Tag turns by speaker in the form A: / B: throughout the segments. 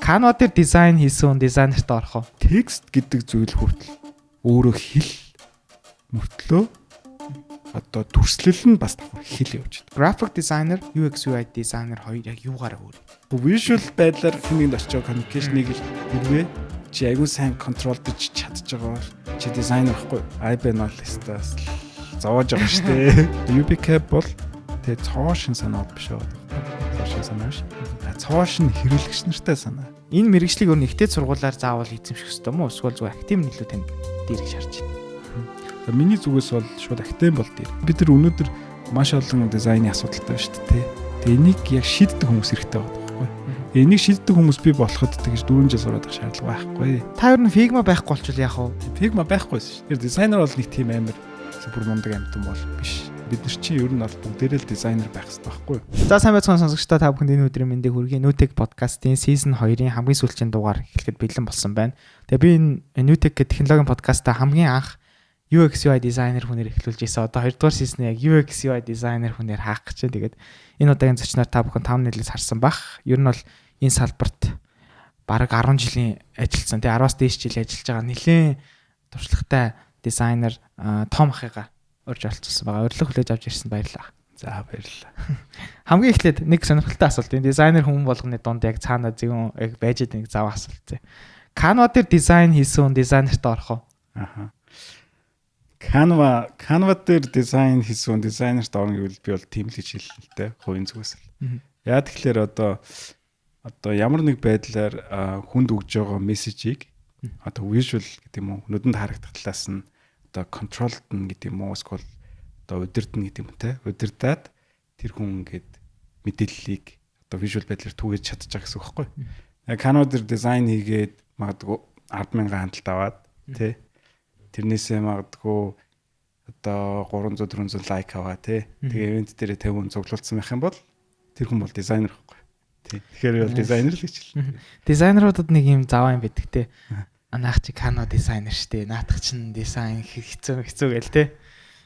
A: Canva дээр дизайн хийсэн дизайнерт орох уу?
B: Текст гэдэг зүйл хүртэл өөрөө хэл мөртлөө одоо төрслөл нь бас давхар хэл явж байна.
A: Graphic designer, UX UI designer хоёр яг юугаар өөр?
B: Visual байдлаар хүнийг очиж communication-ыг хэрвээ чи аягүй сайн контролдож чадж байгаа чи дизайнер байхгүй iBanalist-аас зовоож байгаа шүү дээ. UBCAP бол тэгээ цоошин санаад биш байгаа. Цоошин санаа биш. Цоошин хэрэглэгч нартай санаа.
A: Энэ мэргэжлийг өөр нэгтэй сургуулаар заавал эзэмших ёстой мó? Эсвэл зөв актив нөлөө тань дээрх шаарч байна.
B: Миний зүгээс бол шууд актив бол дээр. Бид нар өнөөдөр маш олон дизайны асуудалтай байна шүү дээ. Тэгээ энийг яг шийддэг хүмүүс хэрэгтэй байна. Энийг шилдэг хүмүүс би болоход тэгж 4 жил сураад байх шаардлага байхгүй.
A: Та ер нь Figma байхгүй болчихвол яах вэ?
B: Figma байхгүйс шүү. Тэр дизайнер бол нэг тийм амар супер мундаг амтан бол биш. Бид нар чинь ер нь бол бүгдээрээ л дизайнер байх хэрэгтэй байхгүй.
A: За сайн байцгаана сонсогчдоо та бүхэнд энэ өдрийн мэндийг хүргэе. Newtek podcast-ийн season 2-ын хамгийн сүүлчийн дугаар эхлэхэд бэлэн болсон байна. Тэгээ би энэ Newtek гэх технологийн подкаст-а хамгийн анх UX UI designer хүнээр эхлүүлж ийсэн. Одоо 2 дугаар season яг UX UI designer хүнээр хаах гэж байна. Тэгээд энэ удаагийн зочноор та бүхэн thumbnail-ээс харсан бах. Ер нь бол энэ салбарт бараг 10 жилийн ажилласан. Тэгээ 10-аас дээш жил ажиллаж байгаа нэлээд туршлагатай дизайнер Том ахыгаа урьж олцсон байгаа. Урилга хүлээж авч ирсэн баярлалаа.
B: За баярлалаа.
A: Хамгийн эхлээд нэг сонирхолтой асуулт. Энэ дизайнер хүмүүс болгоны дунд яг цаана зүүн яг байж байгаа нэг зав асуулт. Canva дээр дизайн хийсэн дизайнерт орох уу?
B: Аха. Canva дээр дизайн хийсэн дизайнерт орно гэвэл би бол тийм л гэж хэлнэ. Хувийн зүгээс л. Яа тэгэхээр одоо ямар нэг байдлаар хүнд өгж байгаа мессежийг одоо visual гэдэг юм уу нүдэнд харагдах талаас нь одоо controlled нь гэдэг юм уу эсвэл одоо удирдна гэдэг юм те удирдаад тэр хүн ингээд мэдээллийг одоо visual байдлаар түгэж чадчих гэсэн үг байхгүй. Яг Canva дээр дизайн хийгээд магадгүй 100000 хандлт аваад те тэрнээсээ магадгүй одоо 300 400 лайк аваа те тэгээ ивент дээр 50 цуглуулсан байх юм бол тэр хүн бол дизайнер байхгүй. Тэгэхээр бол дизайнер л гэж хэлнэ.
A: Дизайнеруудад нэг юм заваа юм байдаг те. Анаах чи Canva дизайнер штэ. Наадах чин дизайн хэцүү гээл те.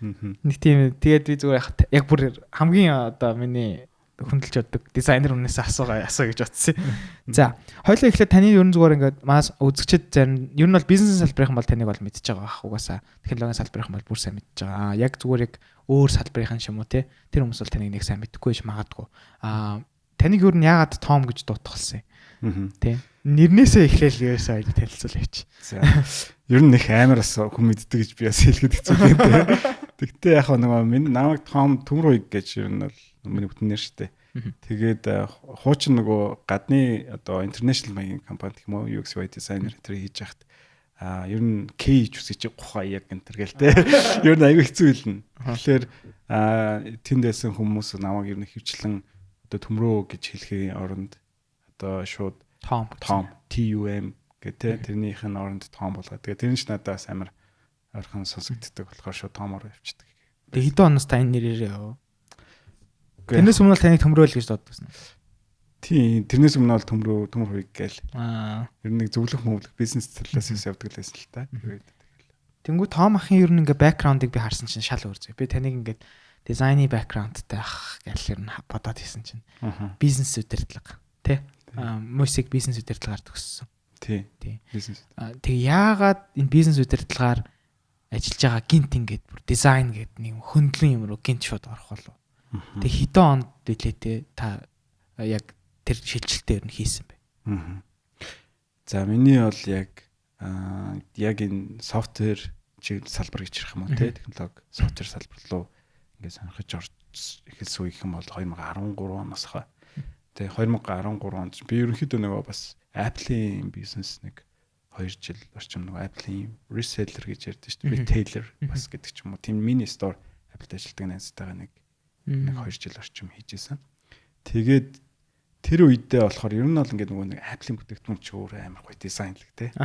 A: Нэг тийм тэгээд би зүгээр яг бүр хамгийн одоо миний хүндэлж боддог дизайнер үнээс асуу гэж бодсон. За, хоёулаа эхлээд таны ерөн зүгээр ингээд маас үзэгчд зарим ер нь бол бизнес салбарын бол таныг бол мэдчихэж байгаа бах угаасаа. Технологийн салбарын бол бүр сайн мэдчихэж байгаа. Яг зүгээр яг өөр салбарын юм уу те. Тэр хүмүүс бол таныг нэг сайн мэдэхгүй биш магадгүй. Таныг ер нь яагаад Том гэж дуутгалсан юм? Тийм. Нэрнээсээ эхлээл ерөөсөө аяг танилцуулаач.
B: За. Ер нь их амар бас хүн мэддэг гэж би бас хэлэхэд хэцүү байна. Тэгтээ яг нөгөө миний намайг Том Төмрөг гэж ер нь бол миний бүтэн нэр шүү дээ. Тэгээд хуучин нөгөө гадны одоо international маягийн компани гэх юм уу UX UI designer тэр хийж яхад ер нь K хүсэж гухай яг энэ төр гэлтэй. Ер нь аягүй хэцүү хэлнэ. Тэгэхээр тэндээсэн хүмүүс намайг ер нь хөвчлэн одоо Төмрөө гэж хэлхийн оронд одоо шууд Том TUM гэдэг тэрнийх нь оронд Том болгоо. Тэгээ тэр нь ч надаас амар ойрхон сонсогддог болохоор шууд Томоор явчихдаг.
A: Тэгээ хэдэн оноос та энэ нэрээрээ яв? Тэрнээс өмнө л таныг Төмрөө л гэж дуудсан.
B: Тийм, тэрнээс өмнө бол Төмрөг гээл. Ер нь нэг зөвлөх мөвлөх бизнес талаас нь явдаг л байсан л та.
A: Тэнгүү Том ахын ер нь ингээ бэкграундыг би харсан чинь шал өөр зөө. Би таныг ингээд дизайны бэкграундтай ах гэл ер нь бодоод хийсэн чинь бизнес удирдлага тий мусик бизнес удирдлагаар төгссөн.
B: Тий. Бизнес.
A: Тэг яагаад энэ бизнес удирдлагаар ажиллаж байгаа гинт ингээд бүр дизайн гэдэг нэг хөндлөн юм руу гинт шууд орох болов. Тэг хэдэн онд дэлээ та яг тэр шилжилтээр нь хийсэн бэ?
B: За миний бол яг энэ софтвер салбар гэж ярих юм уу тий технологи софтвер салбар руу ингээд сонирхож орж эхэлсэн үе юм бол 2013 оноос хаа. Тэгээ 2013 онд би ерөнхийдөө нөгөө бас Apple-ийн бизнес нэг 2 жил орчим нөгөө Apple-ийн reseller гэж ярьдэн шүү дээ. Retailer бас гэдэг ч юм уу. Тийм mini store Apple-д ажилладаг найзтайгаа нэг 2 жил орчим хийжсэн. Тэгээд тэр үедээ болохоор ер нь бол ингээд нөгөө нэг Apple-ийн бүтээгдэхүүн ч өөр амар гоё дизайнлэг те.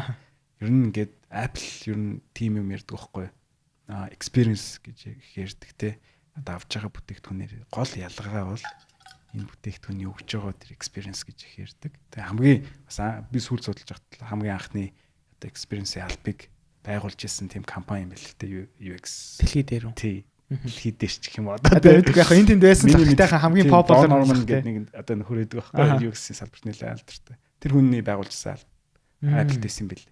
B: Ер нь ингээд Apple ер нь team юм ярьдаг байхгүй. Experience гэж ярьдаг те. Одоо авч байгаа бүтээгдэхүүнээр гол ялгаа бол энэ бүтээгдэхүүний өгж байгаа тэр experience гэж их ярьдаг. Тэгээ хамгийн бас би сүүл судалж байхад хамгийн анхны одоо experience-ийн албыг байгуулж ирсэн тийм компани юм байл л те UX.
A: Дэлхий дээр үү?
B: Тий. Дэлхий дээр ч гэх юм одоо.
A: Тэгээд яг энэ тэнд байсан цагтайхан хамгийн popular
B: гэдэг нэг одоо нөхөр өгдөг байхгүй UX-ийн салбарт нэлээд алдартай. тэр хүний байгуулжсан Apple дэсэн бэл.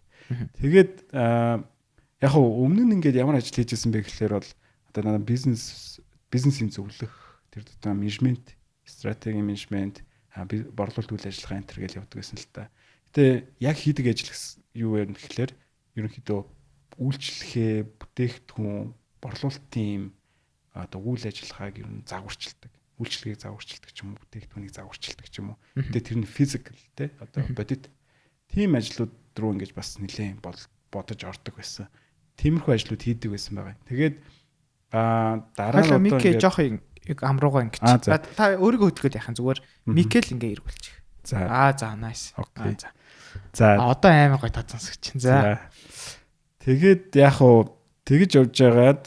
B: Тэгээд яг хөө өмнө нь ингээд ямар ажил хийжсэн бэ гэхээр бол одоо надад бизнесийн зөвлөх тэр одоо менежмент, стратеги менежмент, борлуулалт үйл ажиллагаа энэ төр гэж явдаг гэсэн л та. Гэтэ яг хийдэг ажил юу вэ гэхээр ерөнхийдөө үйлчлэхээ, бүтээгдэхүүн, борлуулалтын одоо үйл ажиллагааг ер нь загварчилдаг. Үйлчлэгийг загварчилдаг ч юм уу, бүтээгдэхүүнийг загварчилдаг ч юм уу. Гэтэ тэр нь физикал те одоо бодит тийм ажлууд руу ингэж бас нэлээд бодож ордог байсан. Тиймэрхүү ажлууд хийдэг байсан байгаа. Тэгээд дараа нь одоо
A: Микэ жоох амруугаа ингэж. Та өөрийгөө хөдөлгөөд яхаа зүгээр Микэл ингээ эргүүлчих. За nice.
B: Окей. За
A: одоо амар гой татсансагч. За.
B: Тэгээд яг уу тэгж явж байгаад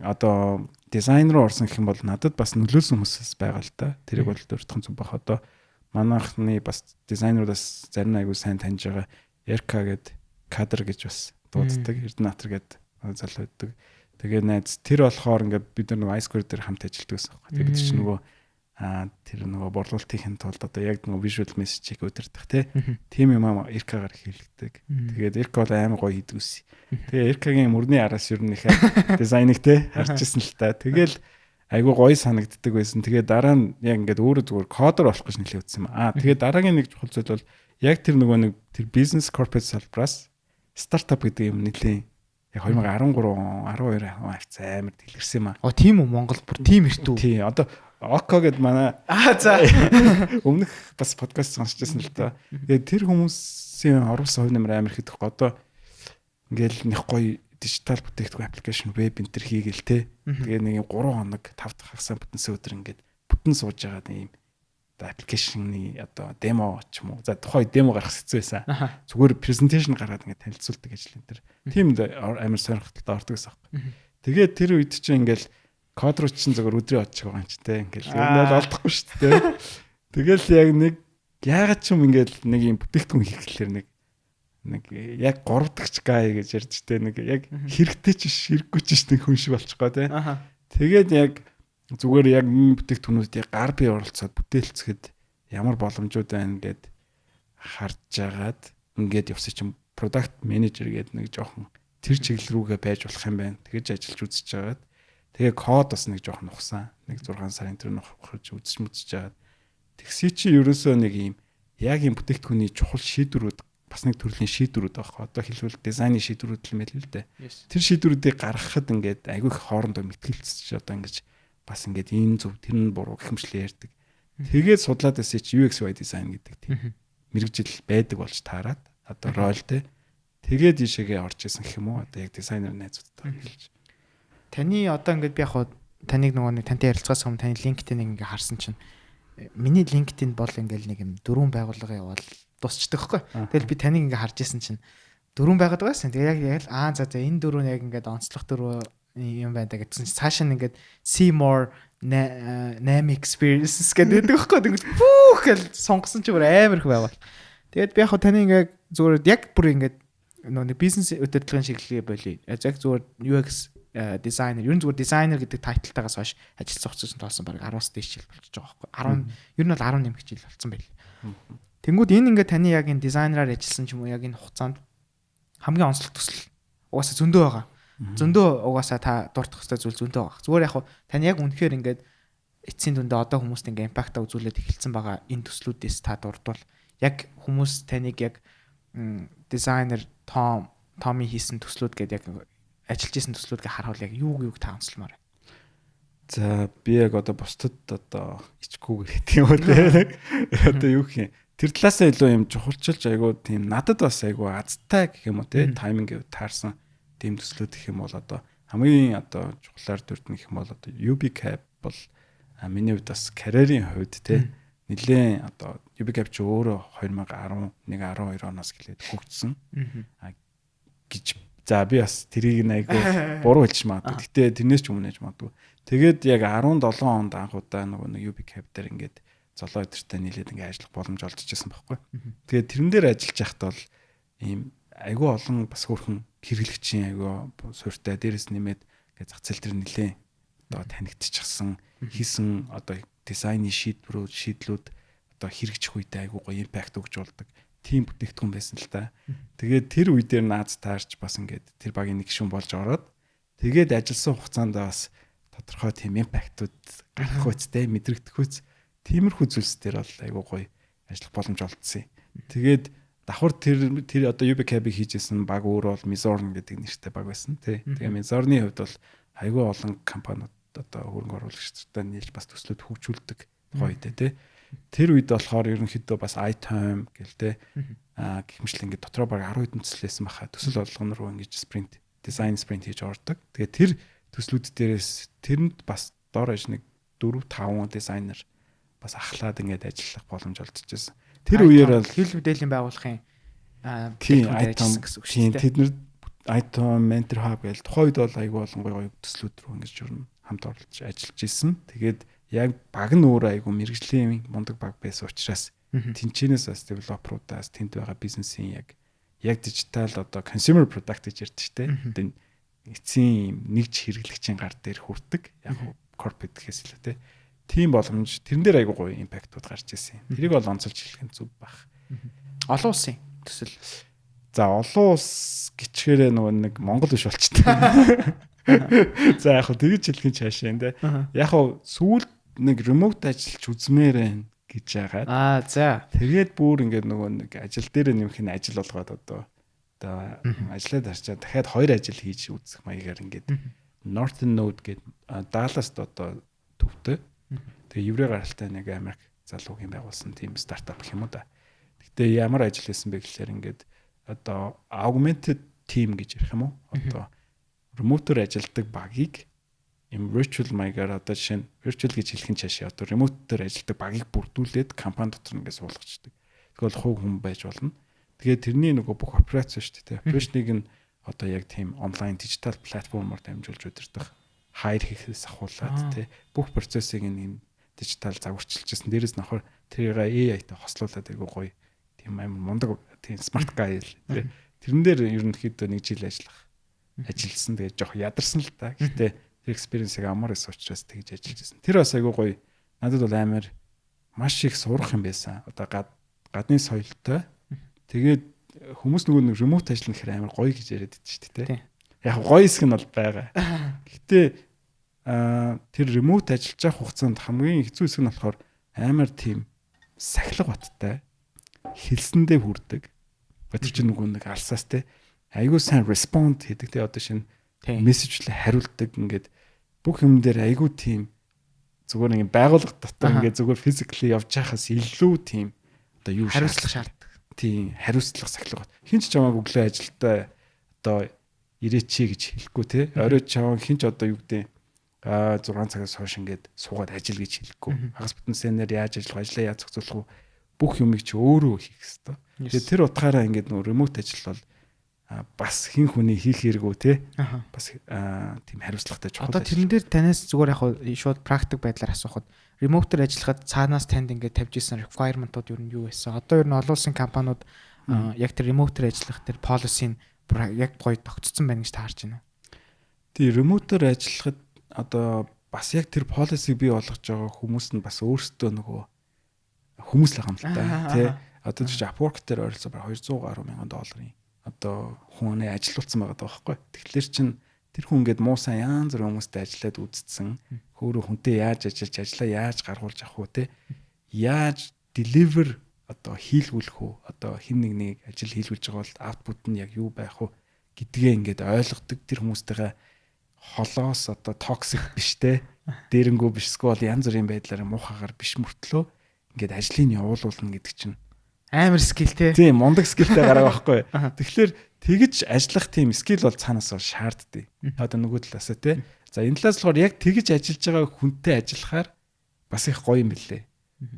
B: одоо дизайн руу орсон гэх юм бол надад бас нөлөөлсөн хүмүүс байгаа л да. Тэрийг бол дуртахын зүг бах. Одоо манайхны бас дизайнеруудаас зарим айгуу сайн таньж байгаа Эрка гэдэг кадр гэж бас дууддаг. Эрдэнэтр гэдэг залуу байдаг. Тэгээ найз тэр болохоор ингээд бид нар нөгөө iSquare дээр хамт ажилладаг гэсэн юм. Тэгээ бид чинь нөгөө тэр нөгөө борлуулалтын тулд одоо яг нөгөө visual message-ийг удирдах тийм юм Эркагаар хийлгдэг. Тэгээд Эрка бол амар гоё хийдэг ус. Тэгээ Эркагийн мөрний араас ер нь их дизайныг харчихсан л та. Тэгэл айгуу гоё санагддаг байсан. Тэгээ дараа нь яг ингээд өөрөө зүгээр кодер болох гэж нэлээд үзсэн юм. Тэгээ дараагийн нэг чухал зүйл бол яг тэр нөгөө нэг тэр бизнес корпорат салбраас стартап гэдэг юм нэлээд яг 2013 12 амар дэлгэрсэн юм аа.
A: Тийм үү Монгол бүр тийм эртүү.
B: Тий одоо Око гэд манай
A: за
B: өмнөх бас подкаст сонсчихсан л та. Тэгээд тэр хүмүүсийн оруулсан хувь нэмэр амар их идэхгүй одоо ингээл нэг гоё дижитал бүтээгдэхүүн аппликейшн веб энтер хийгээл те. Тэгээд нэг 3 хоног 5 дахь хагасаа бүтэн өдөр ингээд бүтэн сууж байгаа ийм аппликейшны одоо демо ч юм уу. За тухай демо гаргах хэцүү байсан. Зүгээр презентацийн гаргаад ингээд танилцуулдаг ажил энэ төр. Тийм амар сонирхолтой ордог гэсэн юм. Тэгээд тэр үед чинь ингээл код руу чинь зөвөр өдрийн одчих байгаа юм чи те. Ингээл ер нь бол олдохгүй шүү дээ. Тэгэл яг нэг яагаад ч юм ингээл нэг юм бүтээгдэхүүн хийх гэхэлэр нэг яг 3 дахь гай гэж ярьж те. Нэг яг хэрэгтэй ч хэрэггүй ч нэг хүн шиг болчихгоо те. Тэгээд яг зүгээр яг бүтээгдэхүүнүүдийг гар бие оролцоод бүтээлцэхэд ямар боломжууд байна гэд харж агаад ингээд явсан чинь product manager гэдэг нэг жоохон тэр чиглэл рүүгээ байж болох юм байна. Тэгэж ажиллаж үзэж агаад тэгээ код бас нэг жоохон нухсан. Нэг 6 сарын тэр нухаж үзэж агаад тэгсий чи ерөөсөө нэг юм яг юм бүтээгдэхүүний чухал шийдвэрүүд бас нэг төрлийн шийдвэрүүд байгаа. Одоо хэлбэл дизайны шийдвэрүүд л мэл л дээ. Тэр шийдвэрүүдийг гаргахад ингээд айгүй их хоорондоо мэтгэлцэж одоо ингээд бас ингээд энэ зөв тэр нь буруу гэмшлээ ярьдаг. Тэгээд судлаад байсан чи UX UI design гэдэг тийм мэрэгжил байдаг болж таарад одоо роль дээ. Тэгээд ишээгээ орж исэн гэх юм уу? Одоо яг дизайнер найзуудтай хэлж.
A: Таны одоо ингээд би яг таныг нөгөө нэг тантай ярилцахаас өмнө таны LinkedIn-ийг ингээд харсан чинь миний LinkedIn бол ингээд нэг юм дөрвөн байгууллага явал дуусчдаг хгүй. Тэгэл би таныг ингээд харж исэн чинь дөрвөн байгаад байсан. Тэгээ яг за энэ дөрөв нь яг ингээд онцлох дөрөв юм байна да гэсэн чинь цаашаа ингээд see more name experiences гэдэг байхгүй. Тэгвэл бүх гэл сонгосон ч амар их байвал. Тэгээд би яг таны ингээд зүгээр яг бүр ингээд нөгөө бизнес удирдлагын чиглэлээ болъё. Яг зүгээр UX дизайнер, ер нь зүгээр дизайнер гэдэг тайтлтайгаас хойш ажил зохицсон тоосон баг 10-аас дээш жил болж байгаа байхгүй. 10 ер нь бол 11 жил болсон байл. Тэнгүүд энэ ингээд таны яг энэ дизайнераар ажилласан ч юм уу яг энэ хугацаанд хамгийн онцлог төсөл угаасаа зөндөө байгаа. Зөндөө угаасаа та дуртах хэвээр зүйл зөндөө байгаа. Зүгээр яг таны яг үнэхээр ингээд эцсийн дүндээ одоо хүмүүст ингээд импакта үзүүлээд эхэлсэн байгаа энэ төслүүдээс та дурдвал яг хүмүүс таныг яг дизайнер Томи хийсэн төслүүд гэдэг яг ажиллаж исэн төслүүдгээ харуул яг юуг та онцлмоор байна.
B: За би яг одоо бусдад одоо ичгүүгээр гэдэг юм уу те. Одоо юу гэх юм. Тэр талаасаа илүү юм чухалчилж айгуу тийм надад бас айгуу азтай гэх юм уу те. Тайминг таарсан тийм төслүүд гэх юм бол одоо хамгийн одоо чухлаар дурдна гэх юм бол одоо UBCAP бол миний хувьд бас карьерийн хувьд те нэлээд одоо UBCAP ч өөрөө 2011 12 оноос гэлээд хөгжсөн. Гэж за би бас тэрийг айгуу буруу хэлж магадгүй. Гэтэ тэрнээс ч өмнө ээж магадгүй. Тэгээд яг 17 онд анхудаа нөгөө нэг UBCAP дээр ингээд золоо өдөртэй нийлээд ингээд ажиллах боломж олж ижсэн байхгүй. Тэгээд тэрэн дээр ажиллаж байхад бол ийм айгуу олон бас хөрхөн хэрэглэгчийн айгуу суурьтай дээрээс нэмээд ингээд зах зээл дээр нэлээ одоо танигдчихсан хийсэн одоо дизайны шийдлүүд одоо хэрэгжих үедээ айгуу гоё импакт өгч болдог. тим бүтээгдэхүүн байсан л да. Тэгээд тэр үе дээр наад таарч бас ингээд тэр багийн нэг гишүүн болж ороод тэгээд ажилласан хугацаанд бас тодорхой тийм импактууд гарах үстэй мэдрэгдэх үс. Тиймэрхүү зүйлс дээр бол айгүй гоё ажиллах боломж олдсон. Тэгээд давхар тэр одоо UBCAB хийжсэн баг өөр бол Mizorn гэдэг нэртэй баг байсан тий. Тэгээ Mizorn-ы хувьд бол айгүй олон компаниуд одоо хөрөнгө оруулагчтай нийлж бас төслүүд хөгжүүлдэг гоё дээ тий. Тэр үед болохоор ерөнхийдөө бас iTime гэл тий. Гихмэжл ингээд дотроо баг 10 хэдэн төсөл байсан баха. Төсөл болгоно руу ингээд sprint, design sprint хийж ордог. Тэгээ тэр төслүүд дээрээс тэрэнд бас дор аж нэг 4-5 дизайнер бас ахлаад ингээд ажиллах боломж олдчихсон. Тэр үеэр бол
A: хэл мэдээллийн байгууллагын
B: item гэсэн үг шүү дээ. Тэднэр item mentor hub гэж тухайн үед бол айгүй болон гоё төслүүд рүү ингэж журна хамт оролцож ажиллаж исэн. Тэгээд яг баг нь өөр айгүй мэрэгжлийн мундаг баг байсан учраас тэнчэнээс бас девелоперуудаас тэнд байгаа бизнесийн яг дижитал одоо consumer product гэж ярьдаг шүү дээ. Одоо эцсийн нэгж хэрэглэгчийн гар дээр хүрдэг. Яг corporate гэхээс илүү те. Тийм боломж тэрэн дээр айгүй гоё импактууд гарч ирсэн. Тэрийг бол онцолж хэлэх нь зүг баг.
A: Олон улсын төсөл.
B: За олон улс гिचгээрээ нөгөө нэг Монгол биш болчтой. За яг хөө тэгж хэлэх нь цаашаа энэ. Яг хөө сүүл нэг remote ажиллаж үзмээр байна гэж яагаад.
A: За.
B: Тэгээд бүр ингээд нөгөө нэг ажил дээр нэмэх нь ажил болгоод одоо ажиллаад харчаад дахиад 2 ажил хийж үзэх маягаар ингээд Northern Node гэдэг Dallas-д одоо төвтэй. Тэгээ еврей гаралтай нэг Америк залуугийн байгуулсан тийм стартап гэх юм уу да. Гэтэ ямар ажил хийсэн бэ гэхээр ингээд одоо augmented team гэж ярих юм уу? Одоо remote-оор ажилладаг багийг им virtual маягаар одоо жишээ нь virtual гэж хэлэх нь цаашаа одоо remote-оор ажилладаг багийг бүрдүүлээд компани дотор ингээд суулгачдаг. Тэгвэл хувь хүн байж болно. Тэгээд тэрний нөгөө бүх операц шүү дээ. Операшныг нь одоо яг тийм онлайн дижитал платформоор дамжуулж удирдах, хайр хийхээс ахуулаад тий бүх процессыг энэ дижитал загварчилжсэн. Дээрээс нь ахаар тэрийг AI-тай хослуулаад айгуу гоё тийм амар мундаг тийм смарт гай л. Тэрэн дээр ерөнхийдөө нэг жил ажилласан. Тэгээд жоох ядарсан л та. Гэхдээ тэр экспириенсийг амар эс учраас тэгж ажиллаж байсан. Тэр бас айгуу гоё. Надад бол амар маш их сурах юм байсан. Одоо гадны соёлтой. Тэгээд хүмүүс нөгөө нэг ремоут ажиллах гэхээр амар гоё гэж яриад байдаг шүү дээ. Яг гоё хэсэг нь бол байгаа. Гэхдээ тэр ремоут ажиллаж байгаа хугацаанд хамгийн хэцүү хэсэг нь болохоор амар тийм сахилга баттай хэлсэндээ хүрдэг. Батэр чинь нөгөө нэг алсаас те айгуу сайн респонд хийдэг те одоо шинэ мессежлээ хариулдаг ингээд бүх юм дээр айгуу тийм зүгээр нэг байгууллага дотор ингээд зүгээр физикли явж байхаас илүү тийм одоо юу
A: хариуцлах шаарддаг.
B: Тийм хариуцлах сахилга. Хинч чамааг өглөө ажилдаа одоо ирээч гэж хэлэхгүй те орой чамааг хинч одоо юу гэдэг 6 цагаас хойш ингээд суугаад ажил гэж хэлэхгүй. Хагас бүтэн сэнээр яаж ажиллах яаж зохицуулах вэ? Бүх юмыг чи өөрөө хийх хэрэгтэй. Тэгээд тэр утгаараа ингээд нөгөө ремоут ажил бол бас хин хүний хийх хэрэггүй те. Бас тийм хариуцлагатай чухал.
A: Одоо тэрэн дээр танаас зүгээр яг шууд практик байдлаар асуухад ремоутер ажиллахад цаанаас танд ингээд тавьж исэн requirement-ууд юу нь юу байсан? Одоо ер нь олон улсын компаниуд яг тэр ремоутер ажиллах тэр policy-г яг гоё тогтцсон байна гэж таарч байна.
B: Тийм ремоутер ажиллахад одоо бас яг тэр policy бий болгож байгаа хүмүүс нь бас өөрсдөө нөгөө хүмүүс л байгаа юм л та тий. Одоо жишээ Upwork дээр ойролцоо баг 200 гаруй мянган долларын одоо хүнээ ажилуулсан байгаа байхгүй. Тэгэхээр чин тэр хүн ингээд муусан янз бүр хүмүүстэй ажиллаад үзсэн. Хөөрөө хүнтэй яаж ажиллаж ажлаа яаж гаргуулж авах вэ те? Яаж deliver одоо хийлгүүлэх үү? Одоо хин нэг ажил хийлгүүлж байгаа бол output нь яг юу байх вэ гэдгээ ингээд ойлгодог тэр хүмүүстэйгээ холоос одоо токсик биш те. Дээрэнгүү биш эсвэл янз бүрийн байдлаар муухагаар биш мөртлөө ингээд ажлыг явуулна гэдэг чинь
A: амар скил те.
B: Тийм, мундаг скилтэй гараа байхгүй. Тэгэхээр тэгж ажиллах тийм скил бол цаанаас бол шаарддаг. Одоо нөгөө талаасаа те. За энэ талаас болохоор яг тэгж ажиллаж байгаа хүнтэй ажиллахаар бас их гоё юм билээ.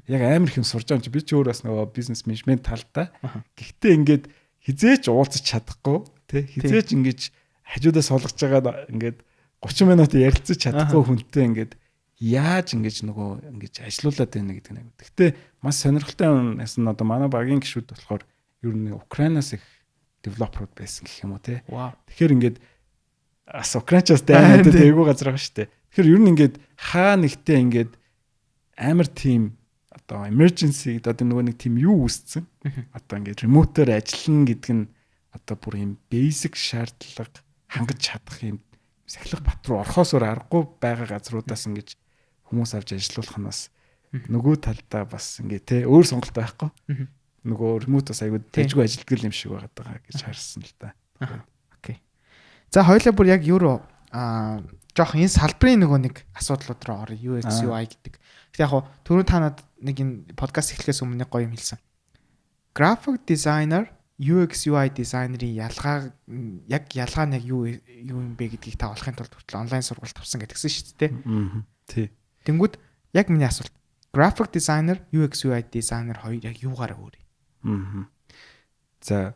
B: Яг амар их юм сурж байгаа юм чи би ч өөр бас нөгөө бизнес менежмент талдаа. Гэхдээ ингээд хизээч уулзах чадахгүй те. Хизээч ингэж хажуудаас суулгаж байгаа ингээд 30 минут ярилцаж чадахгүй хүнтэй ингээд яаж ингэж нөгөө ингэж ажиллаулаад байна гэдэг нэг. Гэхдээ маш сонирхолтой юм нь одоо манай багийн гишүүд болохоор ер нь Украинаас их девелоперууд байсан гэх юм уу те. Тэгэхээр ингээд бас Украинчаас дайнаад эйгүү газар байгаа шүү дээ. Тэгэхээр ер нь ингээд хаа нэгтээ ингээд амар тийм одоо emergency одоо нөгөө нэг тийм юу үүсцэн. Одоо ингээд remote-оор ажиллана гэдэг нь одоо бүр юм basic шаардлага хангаж чадах юм сахилах бат руу орохоос өөр аргагүй байгаа газруудаас ингэж хүмүүс авч ажиллуулах нь бас нөгөө талдаа бас ингээ те өөр сонголт байхгүй. Нөгөө remote-оос аягүй дэжгүй ажилтгал юм шиг байгаа гэж харсан л да.
A: Окей. За хоёлаа бүр яг юу руу жоох энэ салбарын нөгөө нэг асуудлууд руу орё. UX UI гэдэг. Гэтэ яг түрүү та надад нэг энэ подкаст эхлэхээс өмнө гоё юм хэлсэн. Graphic designer, UX UI designer-ийн ялгаа нь яг юу юм бэ гэдгийг та олохын тулд хүртэл онлайн сургалт авсан гэдгсэн шүү дээ.
B: Тий.
A: Тэнгүүд яг миний асуулт. Graphic designer, UX UI designer хоёр яг юугаар өөр юм?
B: За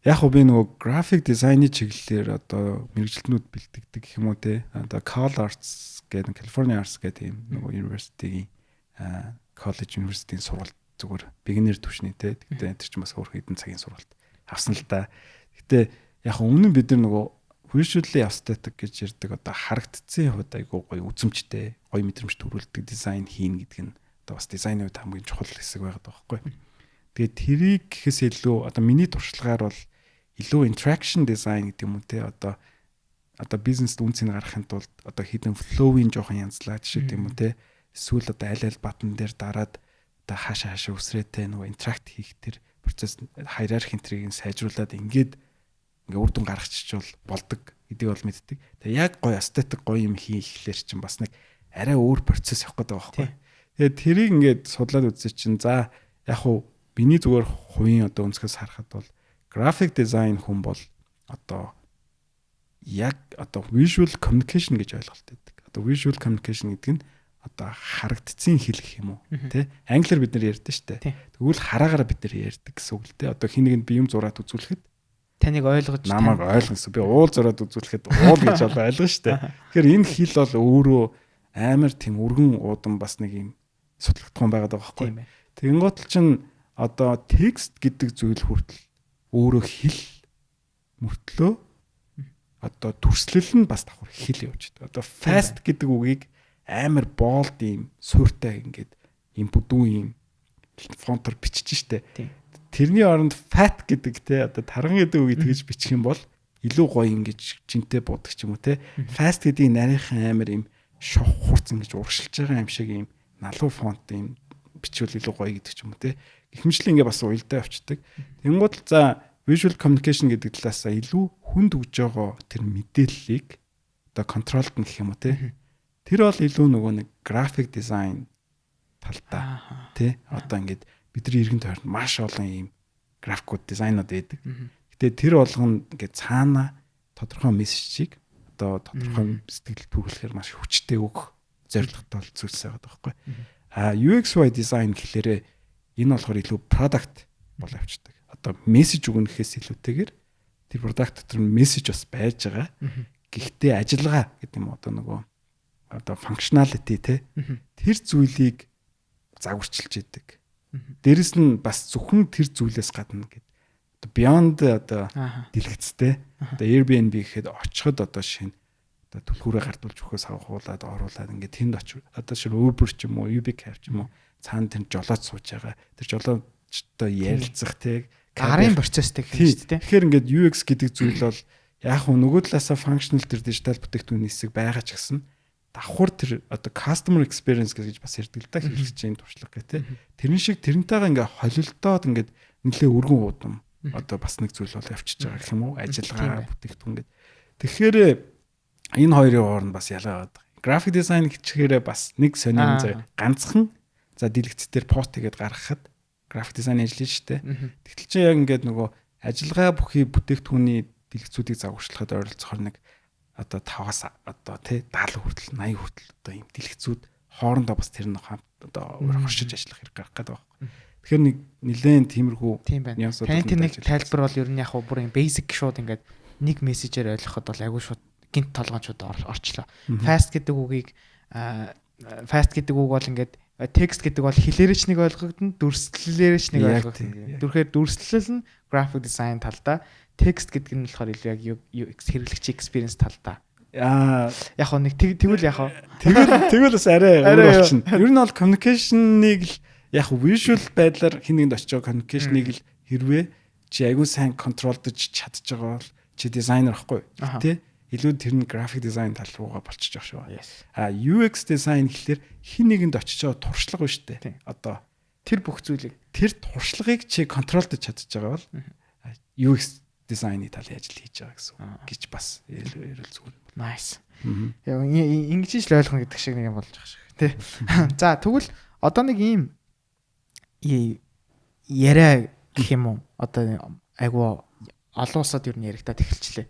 B: яг би нөгөө graphic design-ийн чиглэлээр одоо мэрэгжилтнүүд бэлтгэдэг гэх юм уу те. Одоо Cal Arts гэдэг California Arts гэдэг юм нөгөө university-ийн college university-ийн сургалт зүгээр beginner түвшний те. Тэгтээ энэ ч бас өөр хэдэн цагийн сургалт авсан л да. Гэтэ яг өмнө бид нар нөгөө visually aesthetic гэж ярьдаг одоо харагдцсан хувьд айгуу гоё үзмжтэй, гоё мэдрэмж төрүүлдэг дизайн хийн гэдэг нь одоо бас дизайны хувьд хамгийн чухал хэсэг байгаад байгаа байхгүй. Тэгээд тэрийг гэхээс илүү одоо миний туршлагаар бол илүү interaction design гэдэг юм уу те одоо бизнест үнцийг гаргахын тулд одоо хідэн flow-ийн жоохон янзлаад шиг гэдэг юм уу те эсвэл одоо аль баттан дээр дараад одоо хаашаа үсрээтэй нөгөө interact хийх тэр процесс hierarchy энтрийг сайжруулад ингээд үр дүн гаргачихвал болдог гэдгийг бол мэддэг. Тэгээ яг гоё aesthetic гоё юм хийхлээр чинь бас нэг арай өөр процесс явах гэдэг байгаа байхгүй. Тэгээд тэрийг ингээд судлаад үзсэн чинь за яг хуу миний зүгээр хувийн одоо өнцгөөс харахад бол graphic design хүн бол одоо яг одоо visual communication гэж ойлголт байдаг. Одоо visual communication гэдэг нь одоо харагдцын хэлэх юм уу тий англиар бид нар ярьдэн штэ. Тэгвэл хараагаар бид нар ярьдаг гэсэн үг л тий. Одоо хин нэгэнд би юм зураад үзүүлэхэд
A: таныг ойлгож
B: намайг ойлгосон. Би уул зураад үзүүлэхэд уул гэж бол ойлгоно штэ. Тэгэхээр энэ хэл бол өөрөө амар тийм өргөн уудам бас нэг юм судлагдсан байгаад байгаа байхгүй. Тэгэнгუთ л чин одоо текст гэдэг зүйл хүртэл өөрөө хэл мөртлөө одоо төрслөл нь бас давхар хэл явж байгаа. Одоо fast гэдэг үгийг амар bold юм сууртай ингээд юм бүдүүн юм фонтоор бичиж штэ. Тэрний оронд fat гэдэг те одоо тарган гэдэг үгийг тэгж бичих юм бол илүү гоё ингэж жинтэй буудаг ч юм уу те. Fast гэдэг нарийнхан амар юм шох хурц ингэж урагшилж байгаа юм шиг юм налуу фонт юм бичвэл илүү гоё гэдэг ч юм уу те. Ихмжлэн ингээ бас уялдаа авчдаг. Тэнгууд л за visual communication гэдэг талаасаа илүү хүнд өгж байгаа тэр мэдээллийг одоо контролд нь гэх юм уу те. Тэр бол илүү нөгөө нэг graphic design талдаа тий одоо ингээд бидний иргэн тойронд маш олон ийм графикууд дизайнууд байдаг. Гэтэ тэр болгоно ингээд цаана тодорхой мессежийг одоо тодорхой сэтгэл төрүүлэхээр маш хүчтэй өгөх зорилготой зүйлс байгаа байхгүй. UX UI design гэхлээрээ энэ болохоор илүү product бол авчдаг. Одоо мессеж өгнөхөөс илүүтэйгээр тэр product дотор мессеж бас байж байгаа. Гэхдээ ажиллагаа гэдэг юм одоо нөгөө одоо functionality те тэр зүйлийг загварчилж идэг. Дээрэс нь бас зөвхөн тэр зүйлээс гадна гэдэг. Одоо beyond одоо дэлгэцтэй. Одоо Airbnb гэхэд очиход одоо шинэ одоо түлхүүрээ гардуулж өгөхөөс авахуулаад оруулаад ингээд тэнд очив. Одоо шинэ Uber ч юм уу, UberCab ч юм уу цаана тэнд жолоод сууж байгаа. Тэр жолоодтой ярилцах те
A: гарын процесстэй гэж тийм.
B: Тэгэхээр ингээд UX гэдэг зүйл бол яг нөгөө талаасаа functional тэр digital бүтээгдэхүүний хэсэг байгаа ч гэсэн давхар тэр одоо customer experience гэж бас ярьдаг л да хэрэглэгчийн туршлага гэх тээ. Тэрэн шиг тэрнтэйгээ ингээ холилдоод ингээ нэлээ өргөн уудам одоо бас нэг зүйл бол явчихж байгаа гэх юм уу? Ажиллагаа бүтээгдэхүүн гэдэг. Тэгэхээр энэ хоёрын хооронд бас ялгаа байдаг. Graphic design гэчихээрээ бас нэг сонин зай ганцхан за дэлгэцээр пост хийгээд гаргахад graphic design ажиллаж штэ. Тэгтэл чи яг ингээд нөгөө ажиллагаа бүхий бүтээгдэхүүний дэлгэцүүдийг загварчлахад ойролцоохоор нэг одоо 5-аас одоо тий 70 хүртэл 80 хүртэл одоо юм дэлгэцүүд хоорондоо бас тэр нэг хамт одоо хоршиж ажиллах хэрэг гарах гэдэг байна. Тэгэхээр нэг нэлээд тиймэрхүү
A: нюансууд байна. Таны нэг тайлбар бол ер нь яг бүр юм basic шууд ингээд нэг мессежээр ойлгоход бол айгүй шууд гинт толгоончууд орчлоо. Fast гэдэг үгийг fast гэдэг үг бол ингээд текст гэдэг бол хэлээрч нэг ойлгогдно, дүрслэлээрч нэг ойлгогдно. Дүрхээр дүрслэл нь graphic design талдаа, текст гэдэг нь болохоор илүү яг хэрэглэгч experience талдаа. Яг нэг тэгвэл яг
B: тэгвэл бас арай өөр болчихно. Ер нь бол communication-ыг л яг visual байдлаар хин нэгэнд очиж байгаа communication-ыг л хэрвээ чи аягүй сайн контролдож чадж байгаа бол чи дизайнер ахгүй тий илүү тэр нь график дизайн тал руугаа болчихж байгаа шүү. UX дизайн гэхэлэр хин нэгэнд очиж байгаа туршлага биш үү? Одоо
A: тэр бүх зүйлийг
B: тэр туршлагыг чи контролдож чадж байгаа бол UX дизайны талын ажил хийж байгаа гэсэн гэж бас ярил зүгээр.
A: Nice. Яг ингэж л ойлгоно гэдэг шиг нэг юм болж байгаа шиг тий. За тэгвэл одоо нэг ийм яриа гэх юм уу? Одоо айгуу олон улсад юу яригадад эхэлчлээ.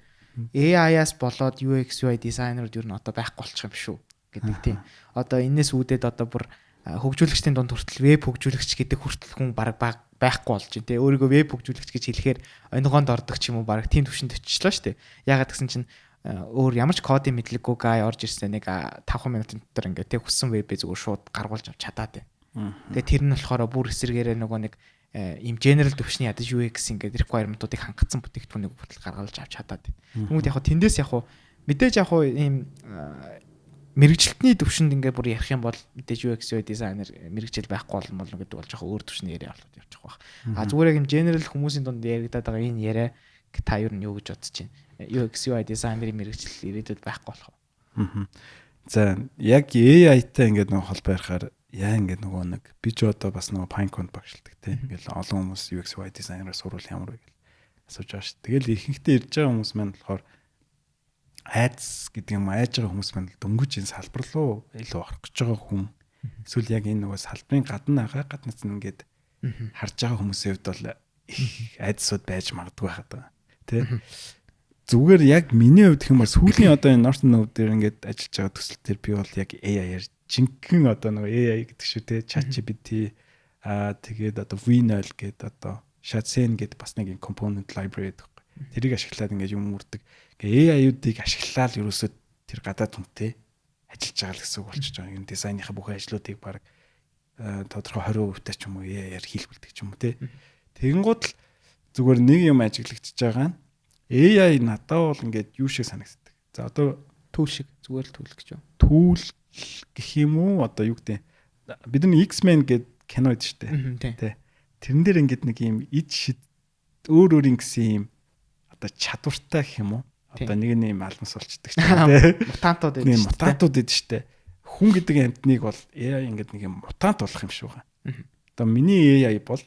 A: AI-аас болоод UX UI дизайнерууд юу н одоо байхгүй болчих юм шүү гэдэг тийм. Одоо энэс үүдээд одоо бүр хөгжүүлэгчдийн дунд хүртэл веб хөгжүүлэгч гэдэг хүртэл хүн баг байхгүй болж байна тий. Өөрийгөө веб хөгжүүлэгч гэж хэлэхээр онигоонд ордог ч юм уу баг тийм төвшөнд очилоо шүү дээ. Ягаад гэсэн чинь өөр ямар ч кодын мэдлэггүй гай орж ирсэн нэг 5 минутын дотор ингээд тий хүссэн вебээ зүгээр шууд гаргуулж авч чадаад байна. Тэгээ тэр нь болохоор бүр эсэргээрээ нөгөө нэг ийм general төвшний ядаж UX ингээд requirement-уудыг хангацсан бүтээгдэхүүнийг хүртэл гаргуулж авч чадаад байна. Тэгмүүд яг тэндээс яг мэдээж яг ийм мэрэгжилтний төвшөнд ингээд бүр ярих юм бол мэдээж UX UI дизайнер мэрэгжил байхгүй болно гэдэг болж байгаа өөр төвшний яриа болоод явчих واخ. Зүгээр яг юм general хүмүүсийн дунд яригадаад байгаа энэ яриа та юу нь юу гэж бодож байна? UX UI дизайнерын мэрэгжил ирээдүйд байхгүй болох уу?
B: За яг AI-тай ингээд нэг холбоо ярихаар яа ингээд нөгөө нэг би ч одоо бас нөгөө Pinecone багшилдаг тийм ингээд олон хүмүүс UX UI дизайнераар сурвал ямар вэ гэж асууж байгаа шүү. Тэгэл ихэнхдээ ирж байгаа хүмүүс маань болохоор айц гэдэг юм айж байгаа хүмүүс маань дөнгөж энэ салбар руу илүү орох гэж байгаа хүн эсвэл яг энэ нөгөө салбарын гаднаас ингээд харж байгаа хүмүүсийн хувьд бол айцсууд байж магадгүй байхад тийм зүгээр яг миний хувьд гэх юм бол сүүлийн одоо энэ Norton Node дээр ингээд ажиллаж байгаа төсөл төр би бол яг AI-аар жинхэнэ одоо нэг AI гэдэг шүү те ChatGPT тэгээд одоо V0 гэдэг одоо Shadsen гэдэг бас нэг component library гэдэг. Тэрийг ашиглаад ингээд юм үрдэг. AI-уудыг ашиглаад ерөөсөө тэр гадаад хүнтэй ажиллаж байгаа л гэсэн үг болчихж байгаа. Энэ дизайныхаа бүх ажлуудыг баг тодорхой 20% ч юм уу AI-аар хийлгүүлдэг ч юм уу те. Тэгэнгუთ л зүгээр нэг юм ажиглагдчихж байгаа нь AI надад бол ингээд юу шиг санагддаг. За одоо
A: түүл шиг зүгээр л түүл гэж юу?
B: Түүл гэх юм уу? Одоо юу гэдэг бид нар X-Men гэдэг кино идэв штэ. Тэ. Тэрэн дээр ингээд нэг юм өөр ингэсэн юм одоо чадвартай гэх юм уу? Одоо нэг юм алмас болчдөг штэ.
A: Мутантууд
B: идэв штэ. Мутантууд идэв штэ. Хүн гэдэг амьтныг бол AI ингээд нэг юм мутант болох юм шиг байгаа. Одоо миний AI бол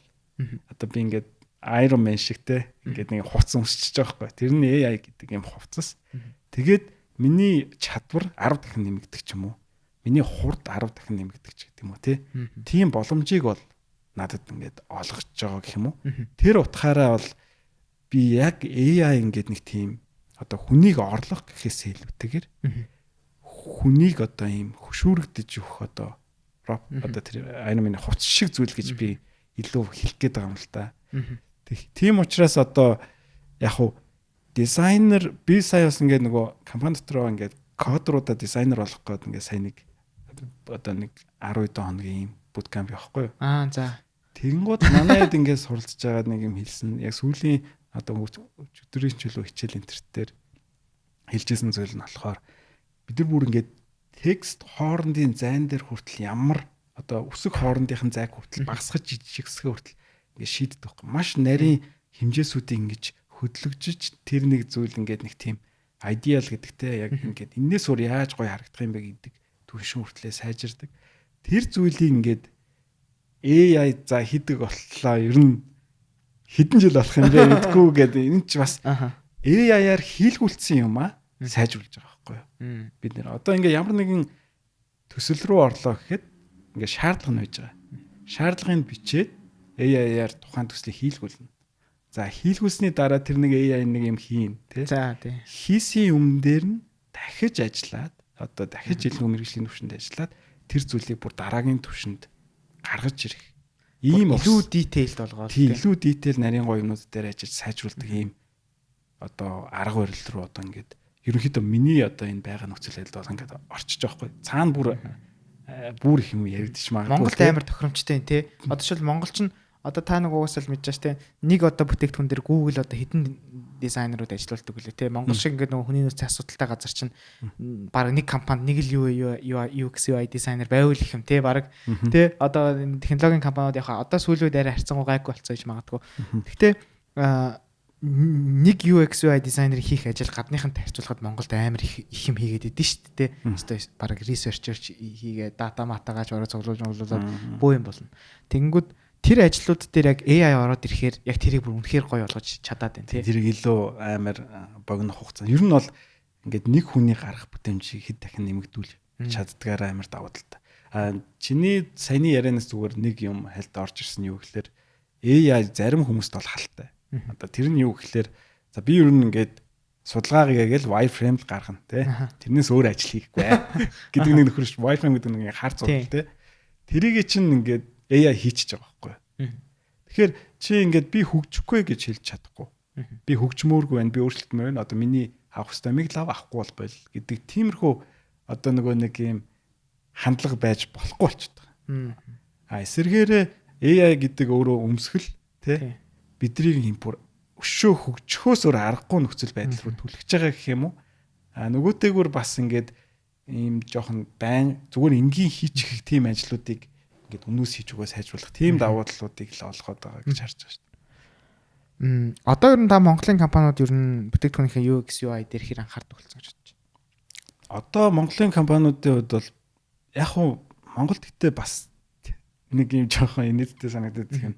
B: одоо би ингээд Iron Man шиг те ингээд нэг хувцас өмсчихөж байгаа байхгүй. Тэр нь AI гэдэг юм хувцас. Тэгээд миний чадвар 10 дахин нэмэгдэх ч юм уу. Миний хурд 10 дахин нэмэгдэх ч гэдэг юм уу те. Тийм боломжийг бол надад ингээд олгож байгаа гэх юм уу. Тэр утгаараа бол би яг AI ингээд нэг тийм одоо хүнийг орлох гэхээс илүүтэйгээр хүнийг одоо ийм хөшүүрэгдэж өгөх одоо тэр Iron Man-ы хувцас шиг зүйл гэж би илүү хэлэх гээд байгаа юм л та. Тийм учраас одоо яг хуу дизайнер би сая бас ингээд нөгөө компани дотроо ингээд кодруудаа дизайнер болох гээд ингээд сая нэг одоо нэг 10 хоногийн bootcamp явахгүй юу?
A: За.
B: Тэгэнгუთ манайд ингээд суралцж байгаа нэг юм хэлсэн. Яг сүүлийн одоо өдрийн чөлөө хичээл интернетээр хэлжсэн зүйл нь болохоор бид нар бүр ингээд текст хоорондын зайн дээр хүртэл ямар одоо үсэг хоорондынхын зайг хүртэл багасгаж жижигсгээ хүртэл ингээд шийддэг байхгүй. Маш нарийн хэмжээсүүдийг ингэж хөдлөгжиж тэр нэг зүйл ингээд нэг тийм ideal гэдэгтэй яг ингээд энээс өөр яаж гоё харагдах юм бэ гэдэг түвшин хүртлээ сайжирдаг. Тэр зүйлийг ингээд AI за хийдэг болтлоо ер нь хэдэн жил болох юм бэ гэдэггүй гэдэг энэ ч бас AI-аар хийлгүүлсэн юм сайжруулж байгаа байхгүй юу. Бид нэр одоо ингээд ямар нэгэн төсөл рүү орлоо гэхэд ингээд шаардлага нь байж байгаа. Шаардлагыг бичээд AI-аар тухайн төслийг хийлгүүлнэ. За хийлгүүлсний дараа тэр нэг AI нэг юм хийн тий.
A: За тий.
B: Хийсэн юм дээр нь дахиж ажиллаад одоо дахиж илүү мэргэжлийн түвшинд ажиллаад тэр зүйлийг бүр дараагийн түвшинд гаргаж ирэх. Ийм
A: илүү detailed болгоод
B: тий. Илүү detail нарийн гоё юмнууд дээр ажиллаж сайжруулдаг ийм одоо арга барил руу одоо ингээд ерөнхийдөө миний одоо энэ байгаа нөхцөл байдал бол ингээд орчиж байгаа хгүй. Цаана бүр их юм яригдчих магадгүй.
A: Монголд амар тохиромжтой тий. Одоо шил монголч нь одоо та нэг угаасаа л мэдчихэж тий. Нэг одоо бүтээгдэхүүн дээр Google одоо хэдэн дизайнерууд ажилладаг үлээ те. Монгол шиг ингээд нөгөө хүний нөөцийн асуудалтай газар чинь баг нэг компанид нэг л UX UI дизайнер байвал их юм те. Баг те одоо технологийн компаниуд яхаа одоо сүүлүүд арай харьцангуй гайгүй болцоо гэж магадгүй. Гэхдээ нэг UX UI дизайнер хийх ажил гадныхантай харьцуулахад Монголд амар их юм хийгээд идэв шүү дээ. Одоо баг researcher хийгээ дата матагааж ороо цуглуулж бөө юм болно. Тэгэнгүүт тэр ажлууд дээр яг AI ороод ирэхээр яг тэрийг бүр үнэхээр гоё болгож чадаад байна тий.
B: Тэрийг илүү амар богино хугацаа. Ер нь бол ингээд нэг хүний гарах бүтэмжийг хэд дахин нэмэгдүүл чаддгаараа амар давуу талтай. Чиний саяны ярианаас зүгээр нэг юм хальт орж ирсэн юу гэхээр AI зарим хүмүүст бол халтай. Одоо тэр нь юу гэхээр за би ер нь ингээд судалгаа хийгээл wireframe л гаргана тий. Тэрнээс өөр ажил хийхгүй гэдэг нэг нөхөр ш wireframe гэдэг нэг хар зураг тий. Тэрийг чинь ингээд AI хийчихэж байгаа байхгүй. Тэгэхээр чи ингээд би хөгжихгүй гэж хэлж чадахгүй. Би хөгжмөөргүй байна, би өөрчлөлтмөр байна. Одоо миний авах хэвээр миг лав авахгүй бол бойл гэдэг тиймэрхүү одоо нөгөө нэг юм хандлага байж болохгүй болчиход байгаа. Эсвэргээрээ AI гэдэг өөрөө өмсгөл тий бидний юм бүр өшөө хөгжихөөс өөр аргагүй нөхцөл байдал руу түлхэж байгаа гэх юм уу? Нөгөөтэйгүр бас ингээд ийм жоохон байн зүгээр энгийн хийчих тийм ажлуудыг ингээд өмнөөс хийж өгөө сайжруулах тийм давуу талуудыг л олгоод байгаа гэж харж байгаа шүү
A: дээ. Одоо ер нь та Монголын компаниуд ер нь бүтээгдэхүүнийхээ UX UI дээр хэр анхаардаг болсон гэж бодож байна?
B: Одоо Монголын компаниудын хувьд бол яг хуу Монголд гэтээ бас нэг юм жоохон инээдтэй санагдаад их юм.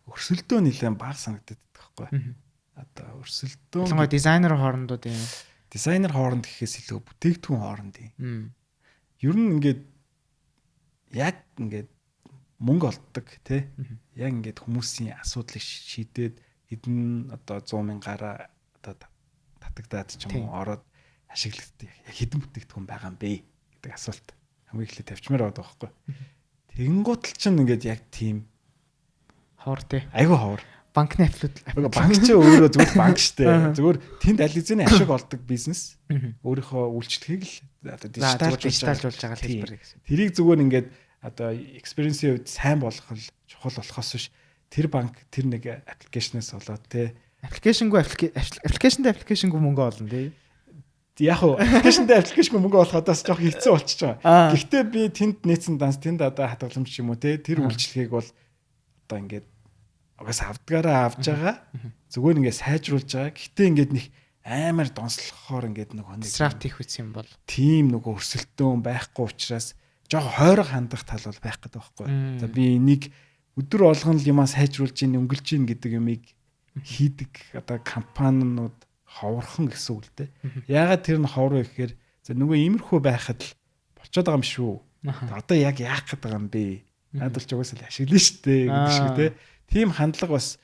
B: Өрсөлдөө нэлээд бага санагдаад байгаа байхгүй. Одоо өрсөлдөө
A: ялангуяа дизайнер хоорондоо тийм
B: дизайнер хооронд гэхээс илүү бүтээгдэхүүн хооронд юм. Ер нь ингээд яг ингээд мөнгө олддог тий. Яг ингээд хүмүүсийн асуудлыг шийдээд эдэн одоо 100,000-аараа одоо татагдаад ч юм уу ороод ашиглагддаг. Яг хэдэн бүтээгдэхүүн байгаа юм бэ гэдэг асуулт хамгийн эхлээд тавьчмаар байгаа байхгүй. Тэгэнгუутл чинь ингээд яг тийм
A: хоор тий.
B: Айгүй хоор.
A: Банкны аппликейшн.
B: Банк чи өөрөө зүгээр банк штэ. Зүгээр тэнд аль хэзээ ашиг олдог бизнес. Өөрийнхөө үйлчлэгийг л одоо дижиталжуулж байгаа хэлбэр гэсэн. Тэрийг зүгээр ингээд одоо experience-ийн хувьд сайн болгох л чухал болохоос биш тэр банк тэр нэг аппликейшнээс болоод тий. Аппликейшнтэй мөнгө олно тий. Яг уу аппликейшнтэй мөнгө олохоодоос жоох хэцүү болчихж байгаа. Гэхдээ би тэнд нээсэн данс тэнд одоо хадгаламж юм уу тий. Тэр үйлчлэгийг бол одоо ингээд угаас авдгаараа авж байгаа. Зүгээр ингээд сайжруулж байгаа. Гэхдээ ингээд нэг амар донслохоор ингээд нөгөө нэг
A: disrupt хийх үс юм бол
B: тийм нөгөө өрсөлдөөн байхгүй учраас жоохон хойрог хандах тал бол байх гэдэг байхгүй. За би нэг өдөр болгон л юмаа сайжруулж ийн өнгөлж ийн гэдэг юмыг хийдэг одоо компаниуд ховорхон гэсэн үг л дээ. Яагаад тэр нь ховор вэ гэхээр за нөгөө иймэрхүү байхад л болчиход байгаа юм шүү. Одоо яг яах гээд байгаа юм бэ? Надад ч угаасаа л ашиглана шүү дээ гэдэг шиг тий. Тийм хандлага бас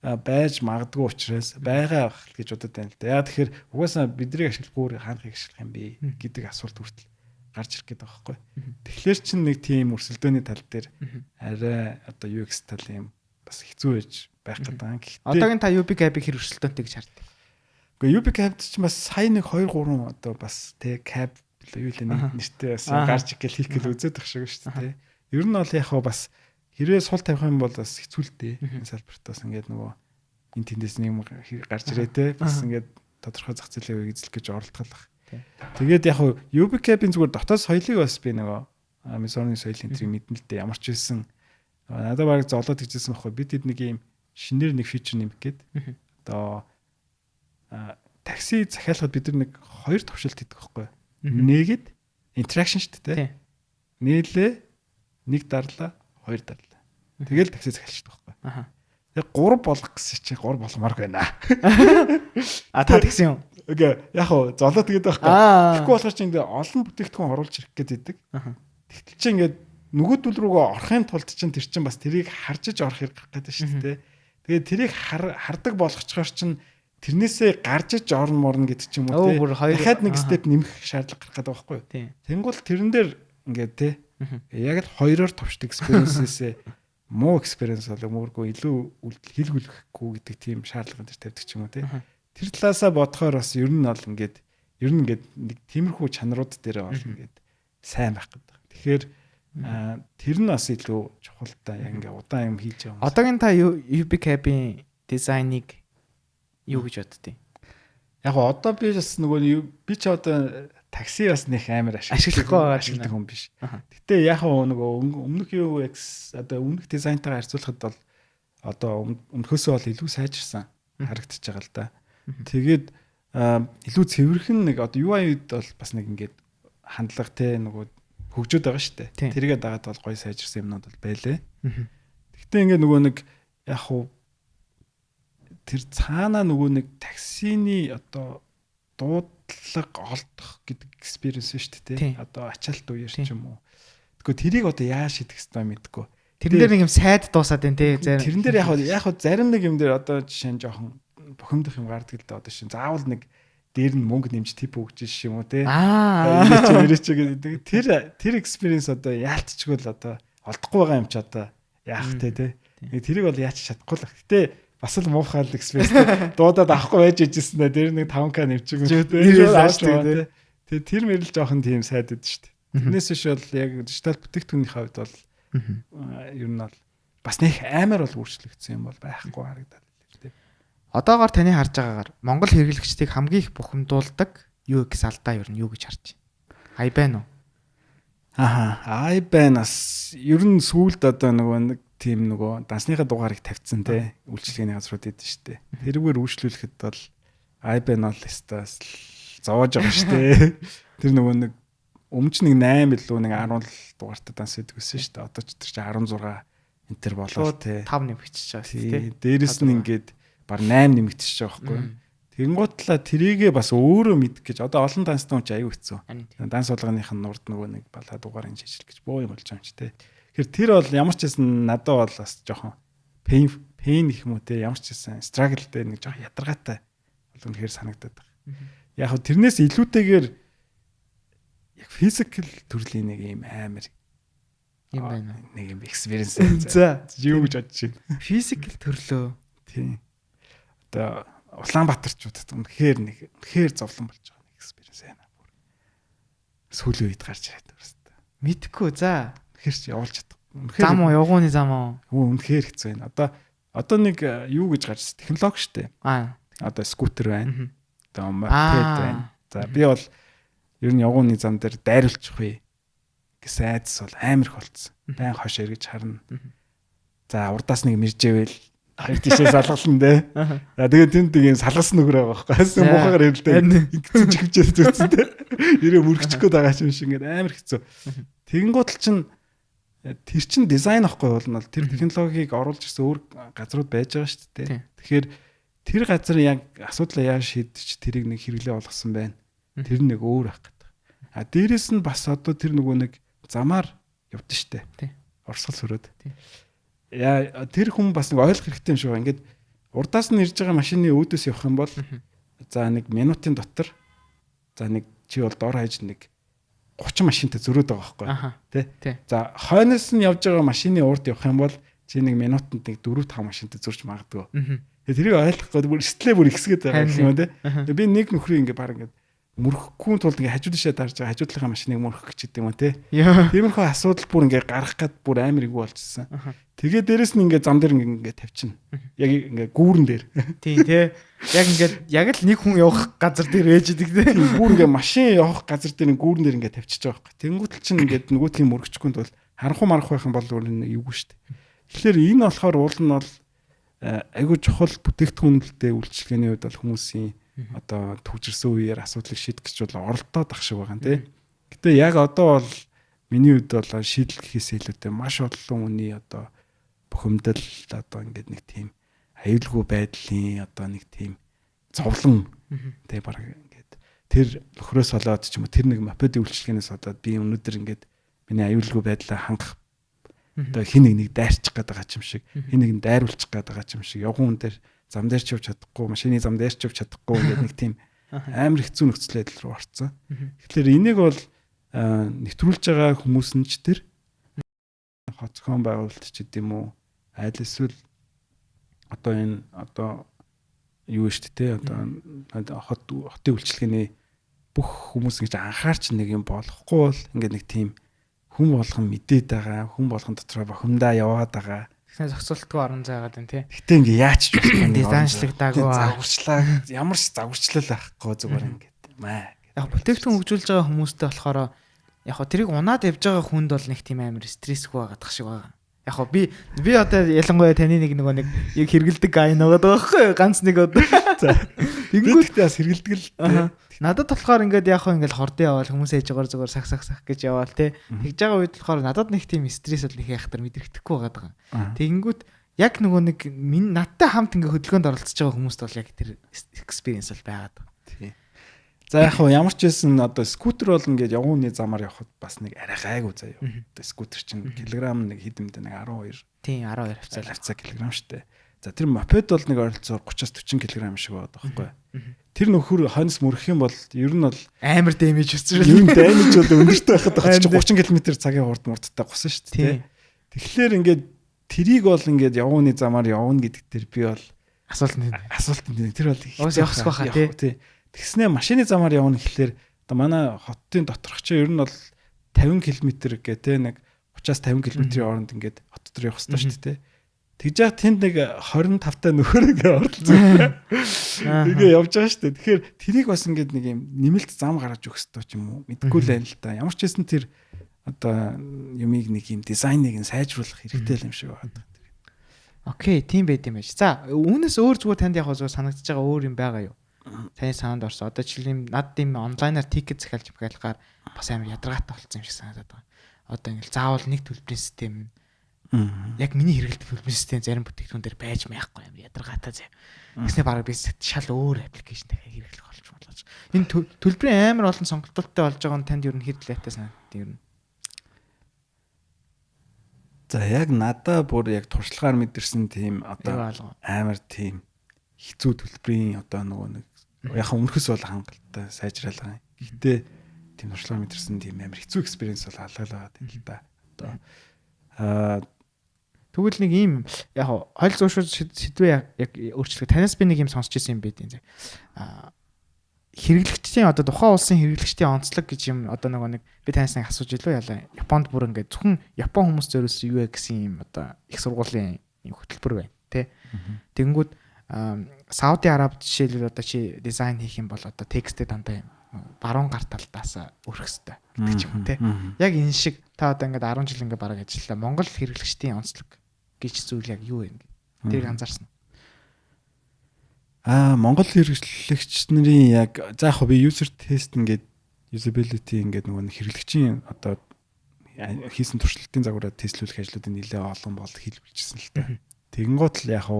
B: байж магадгүй учраас байгаа гэж бодод байна л да. Яг тэгэхээр угаасаа бидний ашиглахгүй хаанхыг ашиглах юм бэ гэдэг асуулт хүртэл гарч ирэх гээд байгаа байхгүй. Тэгэхээр чинь нэг тийм өрсөлдөөний тал дээр арай одоо UX тал юм бас хэцүү байж байх гэдэг юм.
A: Одоогийн та UB Cab-ыг хэр өрсөлдөөнтэй гэж харддаг?
B: Гэхдээ UB Cab чинь бас сая нэг 2 3 одоо бас тий cab юу л нэртэй бас гарч ирэх хийх гэл үзээд тах шиг шүү дээ. Ер нь бол яг бас хэрвээ сул тавих юм бол бас хэцүү л дээ. Энэ салбартаас ингээд нөгөө энэ тэндээс нэг гарч ирээ те бас ингээд тодорхой зах зээлийн эзлэх гэж оролдох. Тэгээд яг UB Cab-ийн зүгээр дотоод соёлыг бас би нөгөө Amazon-ы соёлын тэр мэдэн л дээ. Ямар ч байсан надад бараг золоод хийжсэн байхгүй. Бид хэд нэг юм шинээр нэг фичер нэмэх гээд одоо такси захиалахад бид нар нэг 2 төвшөлт хийдэг байхгүй. Нэгэд interaction шүү дээ. Нийлээ нэг дарлаа, 2 дарлаа. Тэгэл такси захиалчихдаг байхгүй. Яг 3 болгох гэсэн чи 3 болмоор байна.
A: Та тэгсэн юм.
B: Окей, яг хоо золоо тэгээд байхгүй. Тэгэхгүй болохоор чи ингээ олон бүтээгдэхүүн оруулж ирэх гээд байдаг. Тэгтэл чи ингээ нөгөөдөл рүүгээ орохын тулд чинь тэр чинь бас тэрийг харжиж орох хэрэг гарах гэдэг шүү дээ. Тэгээд тэрийг хардаг болгочхоор чинь тэрнээсээ гарч иж орно морно гэдэг ч юм уу те. Дахиад нэг степ нэмэх шаардлага гарах гэдэг байхгүй юу? Тэнгуул тэрэн дээр ингээ те. Яг л хоёроор товчдог experience-ээс муу experience бол өөргөө илүү хэлгүүлэхгүй гэдэг тийм шаардлага энэ тавьдаг ч юм уу те. Тэр талаасаа бодохоор бас ер нь бол ингээд нэг тиймэрхүү чанарууд дээр бол ингээд сайн байх гэдэг. Тэгэхээр тэр нь бас илүү чухал та яг ингээ удаан юм хийж байгаа юм.
A: Одоогийн та UB Cab-ийн дизайныг юу гэж боддیں۔
B: Яг одоо би бас нөгөө би ч одоо такси бас нэг амар
A: Ашиглахгүй
B: хүн биш. Гэтэ яг нөгөө өмнөх юу одоо өмнөх дизайнтайгаар харьцуулахад бол одоо өмнөхөөсөө бол илүү сайжирсан харагдаж байгаа л да. Тэгээд илүү цэвэрхэн нэг одоо UI-д бол бас нэг ингээд хандлага те нөгөө хөгжөөд байгаа шүү дээ. Тэргээ дагаад бол гоё сайжирсан юмнууд бол байлээ. Гэтэ ингээд нөгөө нэг яг хуу тэр цаана нөгөө нэг таксины одоо дуудлага олдох гэдэг экспириенс шүү дээ. Одоо ачаалт үеэр ч юм уу. Тэгэхгүй тэрийг одоо яаж шийдэх ёстой мэдгүй.
A: Тэрэн дээр нэг юм сайд дуусаад байна те.
B: Тэрэн дээр яг зарим нэг юм дээр одоо жишээ нь жоохон бухимдах юм гардаг л да одоо шин заавал нэг дээр нь мөнгө нэмж тип өгч ш юм уу те. Ирээч гэдэг. Тэр экспириенс одоо яалтчгүй л одоо олдохгүй байгаа юм ч одоо яах те. Тэрийг бол яаж чадахгүй л. Гэтэ бас л муухай л экспириенс дуудаад авахгүй байж ижсэн дээр нэг 5k нэмчихгүй те. Тэгээ тэр мэрэл жоохон тийм сайд өгдөө шүү дээ. Тэрнээс биш бол яг дижитал бүтээгдэхүүнийхээ хувьд бол ер нь бол бас нэг амар бол өөрчлөгдсөн юм бол байхгүй харагдаад байна.
A: Одоогоор таны харж байгаагаар Монгол хэрэглэгчдийг хамгийн их бухимдуулдаг UX алдаа ер нь юу гэж харж байна? iBan уу?
B: iBan-аас ер нь сүүлд одоо нэг тийм дансныхаа дугаарыг тавьчихсан те үйлчлэгээний газрууд идэв штэ. Тэрүүгээр үйлчлүүлэхэд бол iBan бол стас зовоож байгаа штэ. Тэр нэг өмнө нь 8 илүү 10 дугаартай данс хийдэг гэсэн штэ. Одоо ч тэр чинь 16 энтер болоо те.
A: 5 нэмэгдчихэж байгаа штэ.
B: Дээрэс нь ингээд баг 8 нэмэгдчихэж байгаа байхгүй. Тэнгуудлаа тэрийгээ бас өөрөө мэдэх гэж одоо олон данстай хүн ч аюу хэцүү. Данс болгоных нь нурд нэг балаа дугаарыг шийдэл гэж боо юм болж байгаа юм чи те. Тэр бол ямар ч хэсэн надад бол бас жоохон pain их юм уу те ямар ч хэсэн struggle дээр нэг жоохон ядаргаатай бол үнэхээр санагдаад байна. Яг хөө тэрнээс илүүтэйгээр яг physical төрлийн нэг юм амар
A: юм байна.
B: Нэг юм experience за юу гэж бодож байна.
A: Physical төрлөө
B: тийм. Одоо Улаанбаатарчуудад үнэхээр зовлон болж байгаа нэг experience байна. Сүүлийн үед гарч ирээд байна.
A: Мэдхгүй за
B: үнэхээр ч явуулж чадах.
A: Зам уу явгууны зам уу?
B: Үнэхээр хэцүү байна. Одоо нэг юу гэж гарч ирсэн технологи шүү дээ. Одоо скутер байна. Одоо мопед байна. За би бол ер нь явгууны зам дээр дайруулчих вэ гэсэн айдас бол амар их болцсон. Байн хойш эргэж харна. За урдаас нэг мэржээвэл хоёр тишээ салгална дээ. За тэгээд тэнд тийм салгасан нөхөр байгаа байхгүй. Хайсан мухагаар хэлдэг. Ингэсэн чигчээд зүтсэн дээ. Ирээ мөргөчих гээд байгаа юм шиг ингээд амар хэцүү. Тэгэнгუутл чинь тэр чин дизайн ахгүй болно. Тэр технологиг оруулж ирсэн өөр газрууд байж байгаа шүү дээ. Тэгэхээр тэр газар яг асуудлаа яаж шийдэж тэрийг нэг хэрэглээ болгосон байна. Тэр нэг өөр ах гэдэг. А дээрэс нь бас одоо тэр нэг замаар явдсан шүү дээ. Орсгол сөрөөд. Яа тэр хүн бас нэг ойлгох хэрэгтэй юм шиг байна. Ингээд урдаас нь ирж байгаа машины өөдөөс явах юм бол за нэг минутын дотор за нэг чи бол дор хаяж нэг 30 машинтай зөрөөд байгаа байхгүй тий. За хойноос нь явж байгаа машины урд явах юм бол чи нэг минутанд нэг 4-5 машинтай зөрж магадгүй. Тэгээ тэрийг ойлгохгүй бүр стресс бүр ихсгээд байгаа юм тий. Би нэг нөхрийг ингээд баг ингээд мөрөхгүй тулд ингээ хажуудашаа дарж байгаа хажуудлынхаа машиныг мөрөх гэж юм уу те. Тиймэрхүү асуудал бүр ингээ гарах гад бүр амар игүү болчихсон. Тэгээ дээрэс нь ингээ зам дээр ингээ тавьчихна. Яг ингээ гүүрэн дээр.
A: Тий те. Яг л нэг хүн явах газар дээр ээж идэг те.
B: Бүр ингээ машин явах газар дээр гүүрэн дээр ингээ тавьчихж байгаа байхгүй. Тэнгүүтэл чинь ингээ нөгөөтлийн мөрөгчгүнд бол харанхуй марах байх юм бол өөр эвгүй шүү дээ. Тэгэхээр энэ болохоор уул нь бол айгүй чухал бүтээгдэхүүнэлтэй үйлчлэгээний үед бол хүмүүсийн одоо төвчрсэн үеэр асуудлыг шийдэх гэж бол оролдоод ах шиг байгаа юм тий. Гэтэ яг одоо бол миний хувьд бол шийдэл гэхээс илүүтэй маш олон хүний одоо бухимдал одоо ингээд нэг тийм аюулгүй байдлын одоо нэг тийм зовлон тий баг ингээд тэр нөхрөөс болоод ч юм уу тэр нэг мопед үйлчлэгээс болоод би өнөөдөр ингээд миний аюулгүй байдлаа хангах одоо хин нэг дайрчих гээд байгаа юм шиг хин нэг дайруулчих гээд байгаа юм шиг явган хүн дээр зам дээр ч явж чадахгүй, машины зам дээр ч явж чадахгүй гэдэг нэг тийм амар хэцүү нөхцөл байдал руу орсон. Тэгэхээр энийг бол нэвтрүүлж байгаа хүмүүс нь ч тэр хоцхон байгуулалт ч гэдэм үү, аль эсвэл одоо энэ одоо юу шүү дээ одоо хотын үйлчлэгээний бүх хүмүүс ингэж анхаарч нэг юм болохгүй бол ингээд нэг тийм хүн болгон мэдээд байгаа, хүн болгон дотроо бохимдаа яваад байгаа
A: Тэгснэ зохицуултгүй орон зайгаад байна тий.
B: Гэтэ ингээ яач ч болохгүй
A: дизайнчлагдаагүй
B: загварчлаа ямар ч загварчлал байхгүй зүгээр ингээд маа.
A: Яг бүтээгдэхүүн хөгжүүлж байгаа хүмүүстэй болохоор яг хоо тэрийг унаад явж байгаа хүнд бол нэг тийм амар стрессгүй байгаадах шиг байгаа. Яг хоо би одоо ялангуяа таны нэг яг хэргэлдэг гай нөгөөд байгаа байхгүй ганц нэг одоо.
B: Тэгэнгүүт бас хэргэлдэг л.
A: Надад болохоор ингээд яг хоо ингээд хордон яваал хүмүүс ээжгээр зүгээр сах гэж яваал те. Тэгж байгаа үед болохоор надад нэг тийм стресс бол их яхахтар мэдрэхдэггүй байгаа. Тэгэнгүүт яг нөгөө нэг надтай хамт ингээд хөдөлгөөнд оролцож байгаа хүмүүст бол яг тэр experience бол байгаад байгаа.
B: Тий. За яг хоо ямар ч байсан одоо скутер бол ингээд явгууны замаар явхад бас нэг арай гайгүй заяа. Одоо скутер чинь килограмм нэг хэдэмдээ нэг 12.
A: Тийм 12
B: хавцаа килограмм штэ. За тэр мопед бол нэг ойролцоогоор 30-40 кг шиг байдаг байхгүй. Тэр нөхөр хонс мөрөх юм бол ер нь бол
A: амар дэмэж өсч
B: ер нь даймж бол өндөртэй байхад 30 км цагийн хурд мурдтай госон шүү дээ. Тэгэхээр ингээд трийг бол ингээд явгууны замаар явна гэдэг тэр би бол асуулт нэг тэр бол
A: явахгүй хаа тий.
B: Тэгснээ машины замаар явна гэхлээр одоо манай хотын доторх чинь ер нь бол 50 км гэдэг нэг 30-50 км-ийн хооронд ингээд хот дотор явах хэрэгтэй шүү дээ. Тэгж яа тэнд нэг 25 та нөхөр ингээ оролцсон. Тэгээ явж байгаа шүү дээ. Тэгэхээр тэрийг бас ингээд нэг юм нэмэлт зам гаргаж өгөх хэрэгтэй ч юм уу. Мэдгүй л байл л та. Ямар ч байсан тэр одоо юмыг нэг юм дизайныг нь сайжруулах хэрэгтэй юм шиг байна.
A: Окей, тийм байт юм байж. За, үүнээс өөр зүгээр танд яг зүгээр санагдаж байгаа өөр юм байгаа юу? Таны санд орсон. Одоо жишээл над тийм онлайнаар тикет захиалж байгаа бас амар ядаргаатай болсон юм шиг санагдаад байгаа. Одоо ингээл заавал нэг төлбөрийн систем яг миний хэрэгэлдэг төлбөрийн систем зарим бүтээгдэхүүн дээр байж байхгүй юм ядаргаатай зэ. Гэснээр бараг би шал өөр аппликейшн дахиад хэрэглэх болж болооч. Энэ төлбөрийн амар олон сонголттой болж байгаа нь танд ер нь хэрлээтэй санагдав ер нь.
B: За яг надаа бүр яг туршлагаар мэдэрсэн тийм одоо амар тийм хэцүү төлбөрийн одоо нөгөө нэг яг өмнөхөөс бол хангалттай сайжраалаа. Гэхдээ тийм туршлагаар мэдэрсэн тийм амар хэцүү экспириенс бол алгалаад байна л да. Одоо
A: тэгвэл нэг ийм яг хойл зуушууд сэдвээ яг өөрчлөлт танаас би нэг юм сонсч ирсэн юм бэ тийм. Хэрэглэгчдийн одоо тухайн улсын хэрэглэгчдийн онцлог гэж юм одоо нэг би танаас нэг асууж илүү ялаа. Японд бүр ингээд зөвхөн Япон хүмүүс зориулсан юу гэсэн юм одоо их сургуулийн юм хөтөлбөр байна тий. Тэгэнгүүт Сауди Араб жишээлбэл одоо чи дизайн хийх юм бол одоо текстээ дандаа баруун гар талдаас өрөх хэрэгтэй гэдэг ч юм уу тий. Яг энэ шиг та одоо ингээд 10 жил ингээд бараг ажиллаа. Монгол хэрэглэгчдийн онцлог гэж зүйл яг юу вэ? Тэрийг анзаарсан уу?
B: Монгол хэрэглэгч нарын яг за яг би user test ингээд usability ингээд нөгөө хэрэглэгчийн одоо хийсэн туршилтын загвараар тестлүүлэх ажлуудыг нэлээд олон бол хэлбэлжсэн л та. Тэгэнгუთ л яг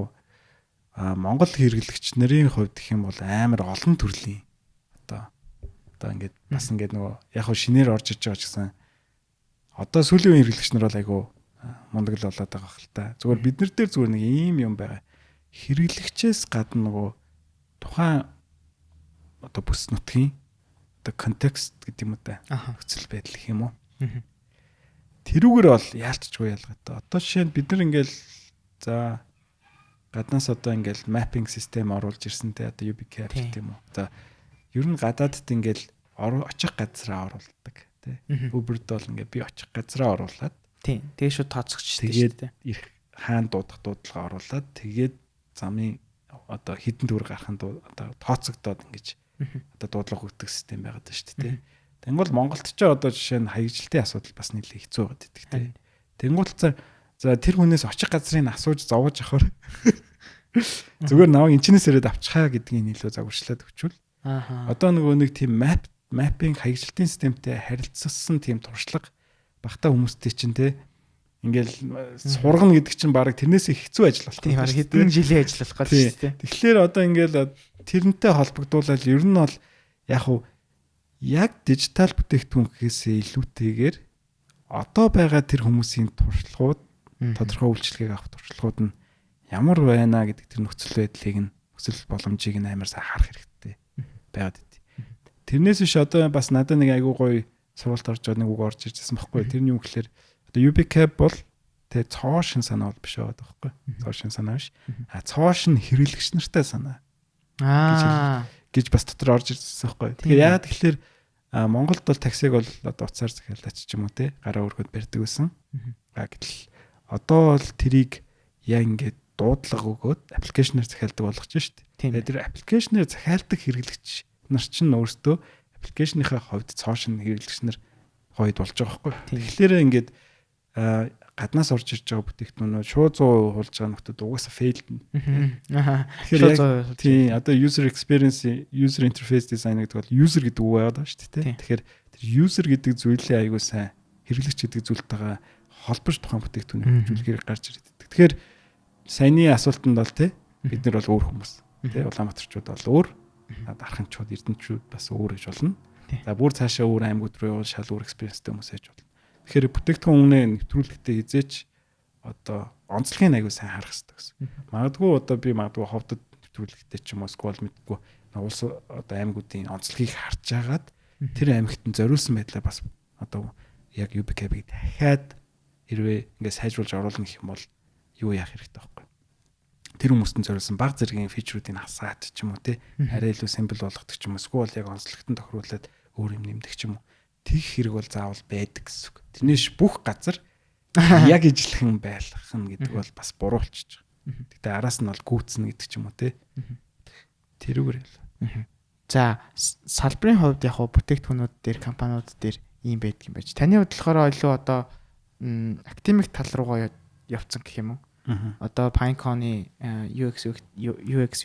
B: Монгол хэрэглэгч нарын хувьд гэх юм бол амар олон төрлийн одоо ингээд бас ингээд нөгөө яг шинээр орж иж байгаа ч гэсэн одоо сүүлийн хэрэглэгч нар бол айгу мундаг л болоод байгаа хэл та. Зүгээр бид нар дээр зүгээр нэг ийм юм байгаа. Хэрэглэгчээс гадна нөгөө тухайн одоо бүс нутгийн одоо контекст гэдэг юм уу та. Нөхцөл байдал гэх юм уу. Тэрүүгээр бол яалтчгүй ялгаатай. Одоо жишээ нь бид нар ингээл за гаднаас одоо ингээл mapping систем оруулж ирсэн те одоо UBCAP гэх юм уу. За ер нь гадаадд ингээл очих газраа оруулдаг те. Uber-д бол ингээд би очих газраа оруулаад
A: тийм. Тэгээ шууд тооцогч
B: тэгээд их хаана дуудах дуудлага оруулаад тэгээд замын одоо хідэн төгрөг гарахын одоо тооцогдоод ингэж одоо дуудлага өгдөг систем байгаад байна шүү дээ. Тэнгуул Монголд ч одоо жишээ нь хаягжилтын асуудал бас нэлээд хэцүү байгаад байдаг те. Тэнгуул за тэр хүнээс очих газрыг асууж зовоож авахар зүгээр наваг энчнээс ирээд авчихаа гэдгийг илүү загварчлаад өгчүүл. Одоо нөгөө нэг тийм mapping хаягжилтын системтэй харилцсан тийм туршлага багтаа хүмүүстэй чинь те ингээл сургана гэдэг чинь баг тэрнээс их хэцүү ажил болох.
A: Тийм баг хэдэн жилийн ажил болох гал шүү дээ.
B: Тэгэхээр одоо ингээл тэрнтэй холбогдуулаад ер нь бол яг дижитал бүтээгдэхүүн гэхээсээ илүүтэйгээр одоо байгаа тэр хүмүүсийн туршлагууд тодорхой үйлчлэгийг авах туршлагууд нь ямар байна гэдэг тэр нөхцөл байдлыг нь нөхцөл боломжийг нь амар сайн харах хэрэгтэй байгаад байд. Тэрнээс биш одоо бас надад нэг айгуу гоё сургалт орж байгаа нэг үг орж ирсэн байхгүй. Тэрний үг гэхээр одоо UBCAP бол тэ цоошин санаа бол биш байгаа байхгүй. Цоошин санаа биш. Цоошин хэрэглэгч нартай санаа. гэж бас дотор орж ирсэн байхгүй. Тэгэхээр яагаад тэгэхээр Монголд бол таксиг бол одоо уцаар захиалаач ч юм уу те гараа өргөд барьдаг байсан. Гэтэл одоо бол тэрийг яг ингээд дуудлага өгөөд аппликейшнээр захиалдаг болгож штэ. Тэгээд тэр аппликейшнээр захиалдаг хэрэглэгч нар чинь өөрсдөө аппликейшныхаа хувьд цоошин хэрэглэгч нар хойд болж байгаа байхгүй. Тэгэхээр ингээд гаднаас орж ирж байгаа бүтээгдэхүүнүүд шууд 100% хулж байгаа нөхдүүд угаасаа фейлдэнэ. Тэгэхээр тийм одоо user experience, user interface design гэдэг бол user гэдэг үг байгаа шүү дээ. Тэгэхээр тэр user гэдэг зүйлээ аягүй сайн хэрэглэгч гэдэг зүйлтэйгээ холбож тухайн бүтээгдэхүүнийг хөгжүүлэхээр гарч ирдэг. Тэгэхээр саяны асуултанд бол бид нар бол өөр хүмүүс. Улаанбаатарчууд бол өөр, дарханчууд, эрдэнэчүүд бас өөр гэж болно. За бүр цаашаа өөр аймагуд руу явал шал өөр experience-тэй хүмүүс ээж болно. Тэгэхээр бүтээгдэхүүнээ нэвтрүүлэхдээ хизээч одоо онцлогийг аягүй сайн харах хэрэгтэй гэсэн. Магадгүй одоо би ховдод нэвтрүүлэхдээ ч юм уу сквал мэдгүй улс одоо аймагуудын онцлогийг харж агаад тэр аймагт нь зориулсан байдлаар бас одоо яг UBK-ийг дахиад хэрвээ ингээд сайжруулж оруулах гэх юм бол юу яах хэрэгтэй байхгүй. Тэр хүмүүст нь зориулсан баг зэргийн фичруудыг хасаад ч юм уу арай илүү simple болгодог ч юм уу сквал яг онцлогтон тохируулаад өөр юм нэмдэг ч юм уу. Тэг хэрэг бол заавал байдаг гэсэн үг. Тэрнээс бүх газар яг ижлэхэн байх нь гэдэг бол бас буруу болчихж байгаа. Тэгтээ араас нь бол гүйцэнэ гэдэг ч юм уу тэрүүгээр яа.
A: За салбарын хувьд яг бүтээгдэхүүнүүд дээр компаниуд дээр ийм байдаг юм байж. Таны хувьд болохоор илүү одоо академик тал руугаа явцсан гэх юм уу? Одоо Pinecone UX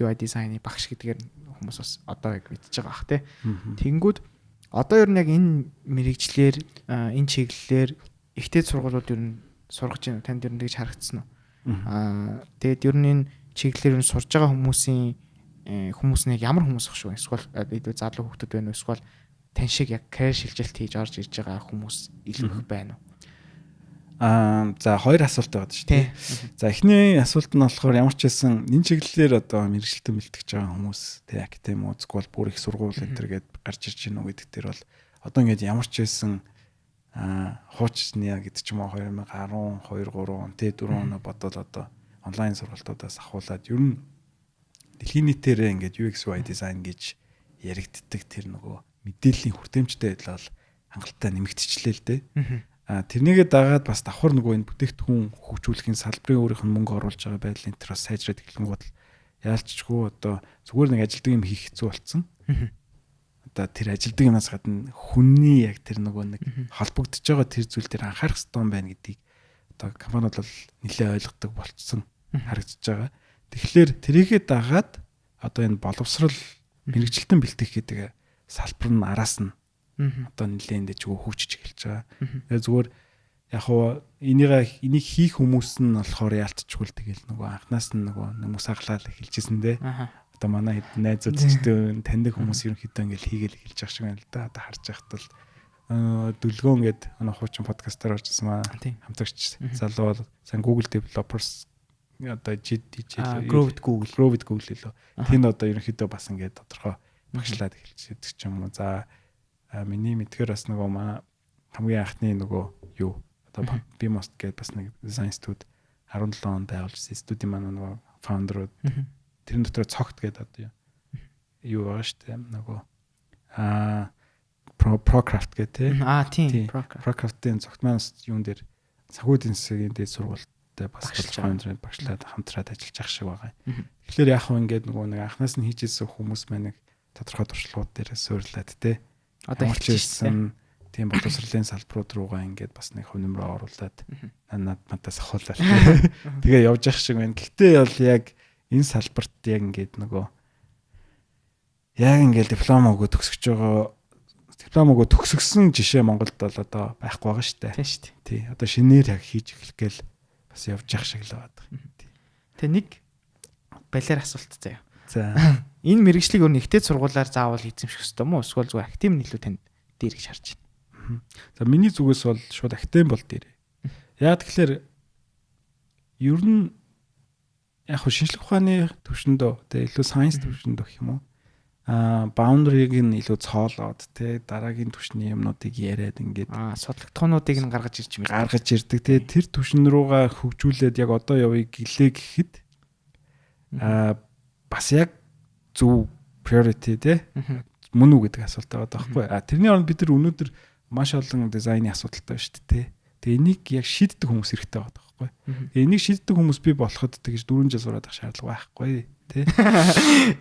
A: UI design-ы багш гэдгээр хүмүүс бас одоо яг мэдчихэж байгаа бах тий. Тэнгүүд одоо ер нь яг энэ мэрэгчлэр энэ чиглэлээр ихтэй сургуулиуд ер нь сургаж байна. Танд ер нь тэгж харагдсан уу? Тэгээд ер нь энэ чиглэлээр нь сурж байгаа хүмүүс нь ямар хүмүүс ах шүү? Эсвэл илүү залуу хүмүүс байна уу? Эсвэл тань шиг яг карьер шилжилт хийж орж ирж байгаа хүмүүс илүү их байна уу?
B: За хоёр асуулт байгаа шүү дээ. За эхний асуулт нь болохоор ямар ч байсан энэ чиглэлээр одоо мэрэгчлэлтэн бэлтгэж байгаа хүмүүс академи үзгүй бүр их сургууль энэ төр гээд гарч ирж гинүү гэдэг дээр бол одоо ингээд ямар ч байсан хуучны гэдэг ч юм уу 2012 3 он 4 оноо бодоод одоо онлайн сургалтуудаас ахуулаад ер нь дэлхийн нийтээрээ ингээд UX UI design гэж яригддаг тэр нөгөө мэдээллийн хүртээмжтэй байдал бол хангалттай нэмэгдчихлээ л дээ. Тэрнийгээ дагаад бас давхар нөгөө энэ бүтээгдэхүүн хөгжүүлэхийн салбарын өөрийнх нь мөнгө оруулж байгаа байдал энэ төр бас сайжраад эхлэнгууд яалчгүй одоо зүгээр нэг ажилдаг юм хийх хэцүү болцсон. Одоо тэр ажилдаг юмнаас гадна хүнний яг тэр нөгөө нэг холбогдож байгаа тэр зүйл дээр анхаарах хэрэгтэй юм байна гэдгийг одоо компаниуд бол нэлээд ойлгодог болцсон харагдаж байгаа. Тэгэхээр тэрийгээ дагаад одоо энэ боловсрал мэрэгчлэлтэн бэлтгэх гэдэг салбар нь араас нь одоо нэлээд дэжгүй хөгжиж эхэлж байгаа. Тэгээ зүгээр яг хуу энийг хийх хүмүүс нь болохоор яалтчгүй л тэгэл нөгөө анханаас нь нөгөө хүмүүс аглаад эхэлжсэн дээ. Одоо манай хэд найзууд ч гэдэг таньдаг хүмүүс ерөнхийдөө ингээл хийгээл эхэлж байгаа шиг байна л да. Одоо харж байхад бол дүлгөөн гэдэг манай хуучин подкастаар оржсэн маа хамтрагч залуу бол сан Google developers одоо Growth Google лөө. Тэнд одоо ерөнхийдөө бас ингээд тодорхой багшлаад эхэлж ч юм уу. За миний мэдхээр бас нөгөө маа хамгийн анхны нөгөө юу одоо Bimost гэдэг бас нэг design studio 17 онд байгуулсан студийн маань нөгөө founder-ууд тэрэн дотор цогт гэдэг одоо юу байгаа шүү дээ нөгөө Procraft гэдэг
A: тийм
B: Procraft-ийн цогт маань юун дээр санхүүгийн засгийн дээд сургуультай бас толгойн багшлаад хамтраад ажиллаж ах шиг байгаа. Тэгэхээр яг хөө ингээд нөгөө нэг анханаас нь хийжсэн хүмүүс маань нэг тодорхой туршлагууд дээр суйрлаад те одоо хэлчихсэн тийм боловсролын салбарууд руугаа ингээд бас нэг хувнэмрээ оруулаад надаас ахуулаад тэгээ явж явах шиг байна. Гэхдээ бол яг энэ салбарт яг ингээд нөгөө яг ингээд диплом өгөө төгсгсөн жишээ Монголд бол одоо байхгүй байгаа шүү дээ. Тийм шүү дээ. Тий. Одоо шинээр яг хийж эхлэх гээл бас явж явах шиг л байгаа.
A: Тэгээ нэг балиар асуулт заяа.
B: За
A: энэ мэрэгжлийг өөр нэгтэй сургуулаар заавал эзэмших ёстой мó эсвэл зүгээр актив нь илүү танд дээр гэж харж байна.
B: За миний зүгээс бол шууд актив бол дээр. Яа тэгэхээр ер нь яг шинжлэх ухааны төвшөндөө тэгээ илүү сайенс төвшөндөө гэх юм уу баундрийг нь илүү цоолоод те дараагийн түвшний юмнуудыг яриад ингээд
A: судлагдхуунуудыг нь гаргаж
B: ирдэг те тэр түвшин руугаа хөгжүүлээд яг одоо явъя гэлээ гэхэд бас яг зөв priority те мөн үү гэдэг асуулт байгаа байхгүй тэрний оронд бид нар өнөөдөр маш олон дизайны асуудалтай байна шүү дээ те Тэгээ энийг яг шийддэг хүмүүс хэрэгтэй байгаа байхгүй. Тэгээ энийг шийддэг хүмүүс би болоход тэгж 4 жил сураад ах шаардлага байхгүй тий.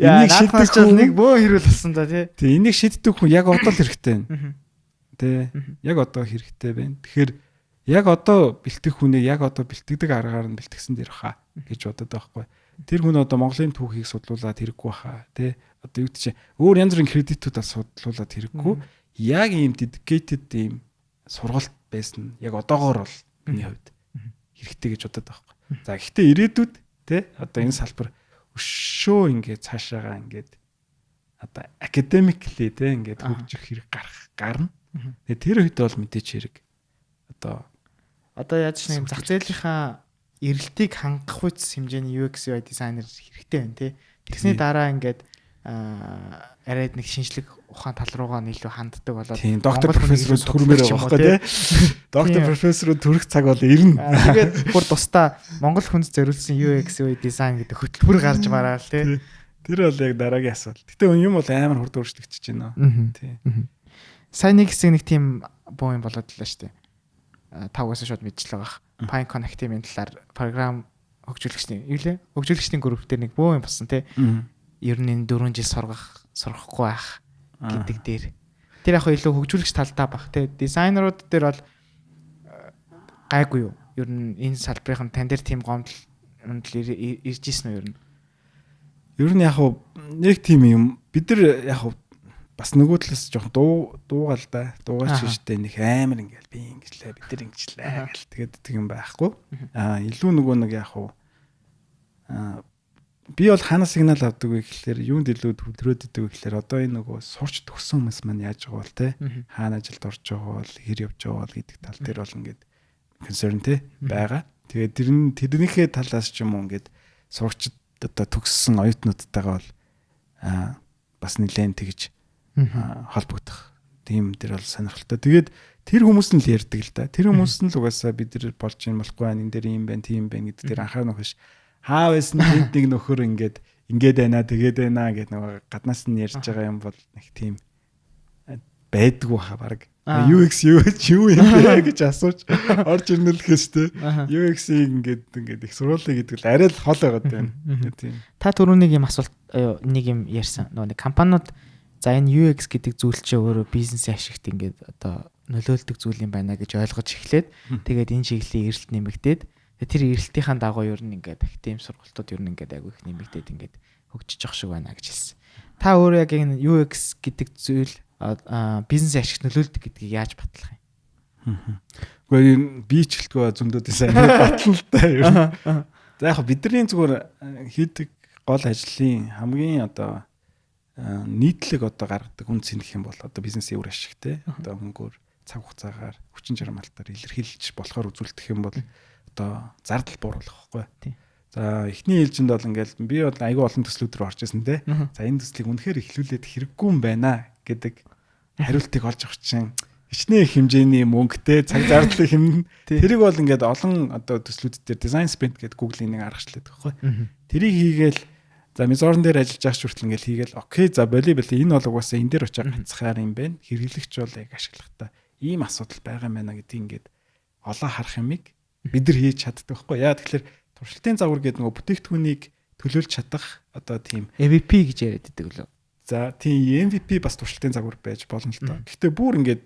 A: Энийг шийддэг хүн нэг бөө хэрүүл болсон да тий.
B: Тэгээ энийг шийддэг хүн яг одоо л хэрэгтэй байна. Тий. Яг одоо хэрэгтэй байна. Тэгэхээр яг одоо бэлтгэх хүнийг яг одоо бэлтгэдэг аргаар нь бэлтгэсэн дэр хаа гэж бодод байгаа байхгүй. Тэр хүн одоо Монголын түүхийг судлуулад хэрэггүй хаа тий. Одоо юу гэж өөр янз бүрийн кредитүүд судлуулад хэрэггүй. Яг ийм dedicated ийм сургалт байсан. Яг одоогоор бол миний хувьд хэрэгтэй гэж бодод байгаа байхгүй. За гэхдээ ирээдүйд тий одоо энэ салбар өшөө ингээд цаашаагаа ингээд одоо academically тий ингээд хөгжих хэрэг гарна. Тэгээ тэр үед бол мэдээч хэрэг одоо
A: яаж ч нэг зах зээлийнхаа эрэлтийг хангах үс хэмжээний UX UI дизайнер хэрэгтэй байна тий. Тэгсний дараа ингээд арай нэг шинжлэх ухаан тал руугаа илүү ханддаг болоод
B: тийм доктор профессорууд төрмөр байгаа байхгүй тий. Доктор профессорууд төрөх цаг бол ирнэ.
A: Тэгээд бүр тусдаа Монгол хүнд зориулсан UX UI дизайн гэдэг хөтөлбөр гарч мараа л тий.
B: Тэр бол яг дараагийн асуудал. Гэтэ юм бол амар хурд өөрчлөгдөж байна. Тий.
A: Сайн нэг хэсэг нэг тийм боо юм болоод лээ шүү дээ. Тавгаас шууд мэдчихэл байгаа. Pine Connect-ийн талаар програм хөгжүүлэгчдийн юу лээ? Хөгжүүлэгчдийн групп дээр нэг боо юм болсон тий. Ер нь энэ 4 жил сурахгүй байх гэдэг дээр. Тэр яг илүү хөгжүүлэгч талдаа баг тий. Дизайнерууд дээр бол гайгүй юу? Ер нь энэ салбарын тань дээр тийм гомдол ирж ирсэн үү ер нь?
B: Ер нь яг нэг тийм юм бид нар яг бас нөгөө талаас жоохон дуугаал да. Дуугаач штэ нэг амар ингээл би ингэжлээ бид нар ингэжлээ гэл тэгээд тэг юм байхгүй. Илүү нөгөө нэг яг би бол хаана сигнал авдаг вэ гэхэлэр юунд илүү төвлөрөөд идэг вэ гэхэлэр одоо энэ нөгөө сурч төгсөн хүмүүс маань яаж байгаа бол те хаана ажилд орж байгаа бол хэр явж байгаа бол гэдэг тал дээр бол ингээд concern те байгаа. Тэгээд тэрнийхээ талаас ч юм уу ингээд сурагчд одоо төгссөн оюутнуудтайгаа бол бас нэлээд тэгж холбогдох тийм дээр бол сонирхолтой. Тэгээд тэр хүмүүс нь л ярьдаг л да. Тэр хүмүүс нь л угаасаа бид нар болж юм болохгүй байна. Энэ дээр юм байна, тийм байна гэдэг дээр анхаарах биш. Хаавс нэг нөхөр ингээд байна, тэгээд байна гэдэг нэг гаднаас нь ярьж байгаа юм бол нэг тийм байдгүй хаа баг. UX юу юм бэ гэж асууж орж ирнэ л гэстэй. UX-ийг ингээд их сургууль гэдэг л арай л хол байгаад байна. Тийм.
A: Та түрүүнийг юм асуулт нэг юм ярьсан. Нэг компаниуд за энэ UX гэдэг зүйл чинь өөрөө бизнесийн ашигт ингээд одоо нөлөөлдөг зүйл юм байна гэж ойлгож эхлээд тэгээд энэ чиглэлийн эрэлт нэмэгдээд тэр эрэлтийнхаа дагуу ер нь ингээд академи сургалтууд ер нь ингээд айгүй их нэмэгдээд ингээд хөгжиж явах шиг байна гэж хэлсэн. Та өөрөө яг энэ UX гэдэг зүйл бизнесийн ашигт нөлөөлдөг гэдгийг яаж батлах юм?
B: Гэхдээ би ч гэлтгүй зөндөө дизайн баталтай ер нь. За яг бидний зүгээр хийдэг гол ажлын хамгийн одоо нийтлэг одоо гаргадаг үнц гэх юм бол одоо бизнесийн үр ашиг те одоо хөнгөөр цаг хугацаагаар хүчин чармайлтаар илэрхийлж болохоор үзүүлдэг юм бол одоо зардал бууруулах байхгүй. За эхний ээлжинд бол ингээл би бол аягүй олон төслүүд рүү орж ирсэн те. За энэ төслийг үнэхээр эхлүүлээд хэрэггүй юм байна гэдэг хариултыг олж авах чинь хичнээн хэмжээний мөнгөтэй цаг зардлыг хэмнэн. Тэрийг бол ингээд олон одоо төслүүд дээр design sprint гэдэг Google-ийн нэг аргачлалтай байхгүй. Тэрийг хийгээл за мизорн дээр ажиллаж байгаа ч хүртэл ингээл хийгээл окей за боли энэ бол угаасаа энэ дээр очиж ганцхаар юм байна. Хэрэглэгч бол яг ашиглахтаа ийм асуудал байгаа юм байна гэдгийг ингээд олоо харах юмыг бид нар хийж чаддаг байхгүй. Яа тэгэхээр туршилтын загвар гэдэг нөгөө бүтээгдэхүүнийг төлөөлж чадах одоо тийм
A: MVP гэж яриад байдаг лөө.
B: За тийм MVP бас туршилтын загвар байж болно л тоо. Гэхдээ бүр ингээд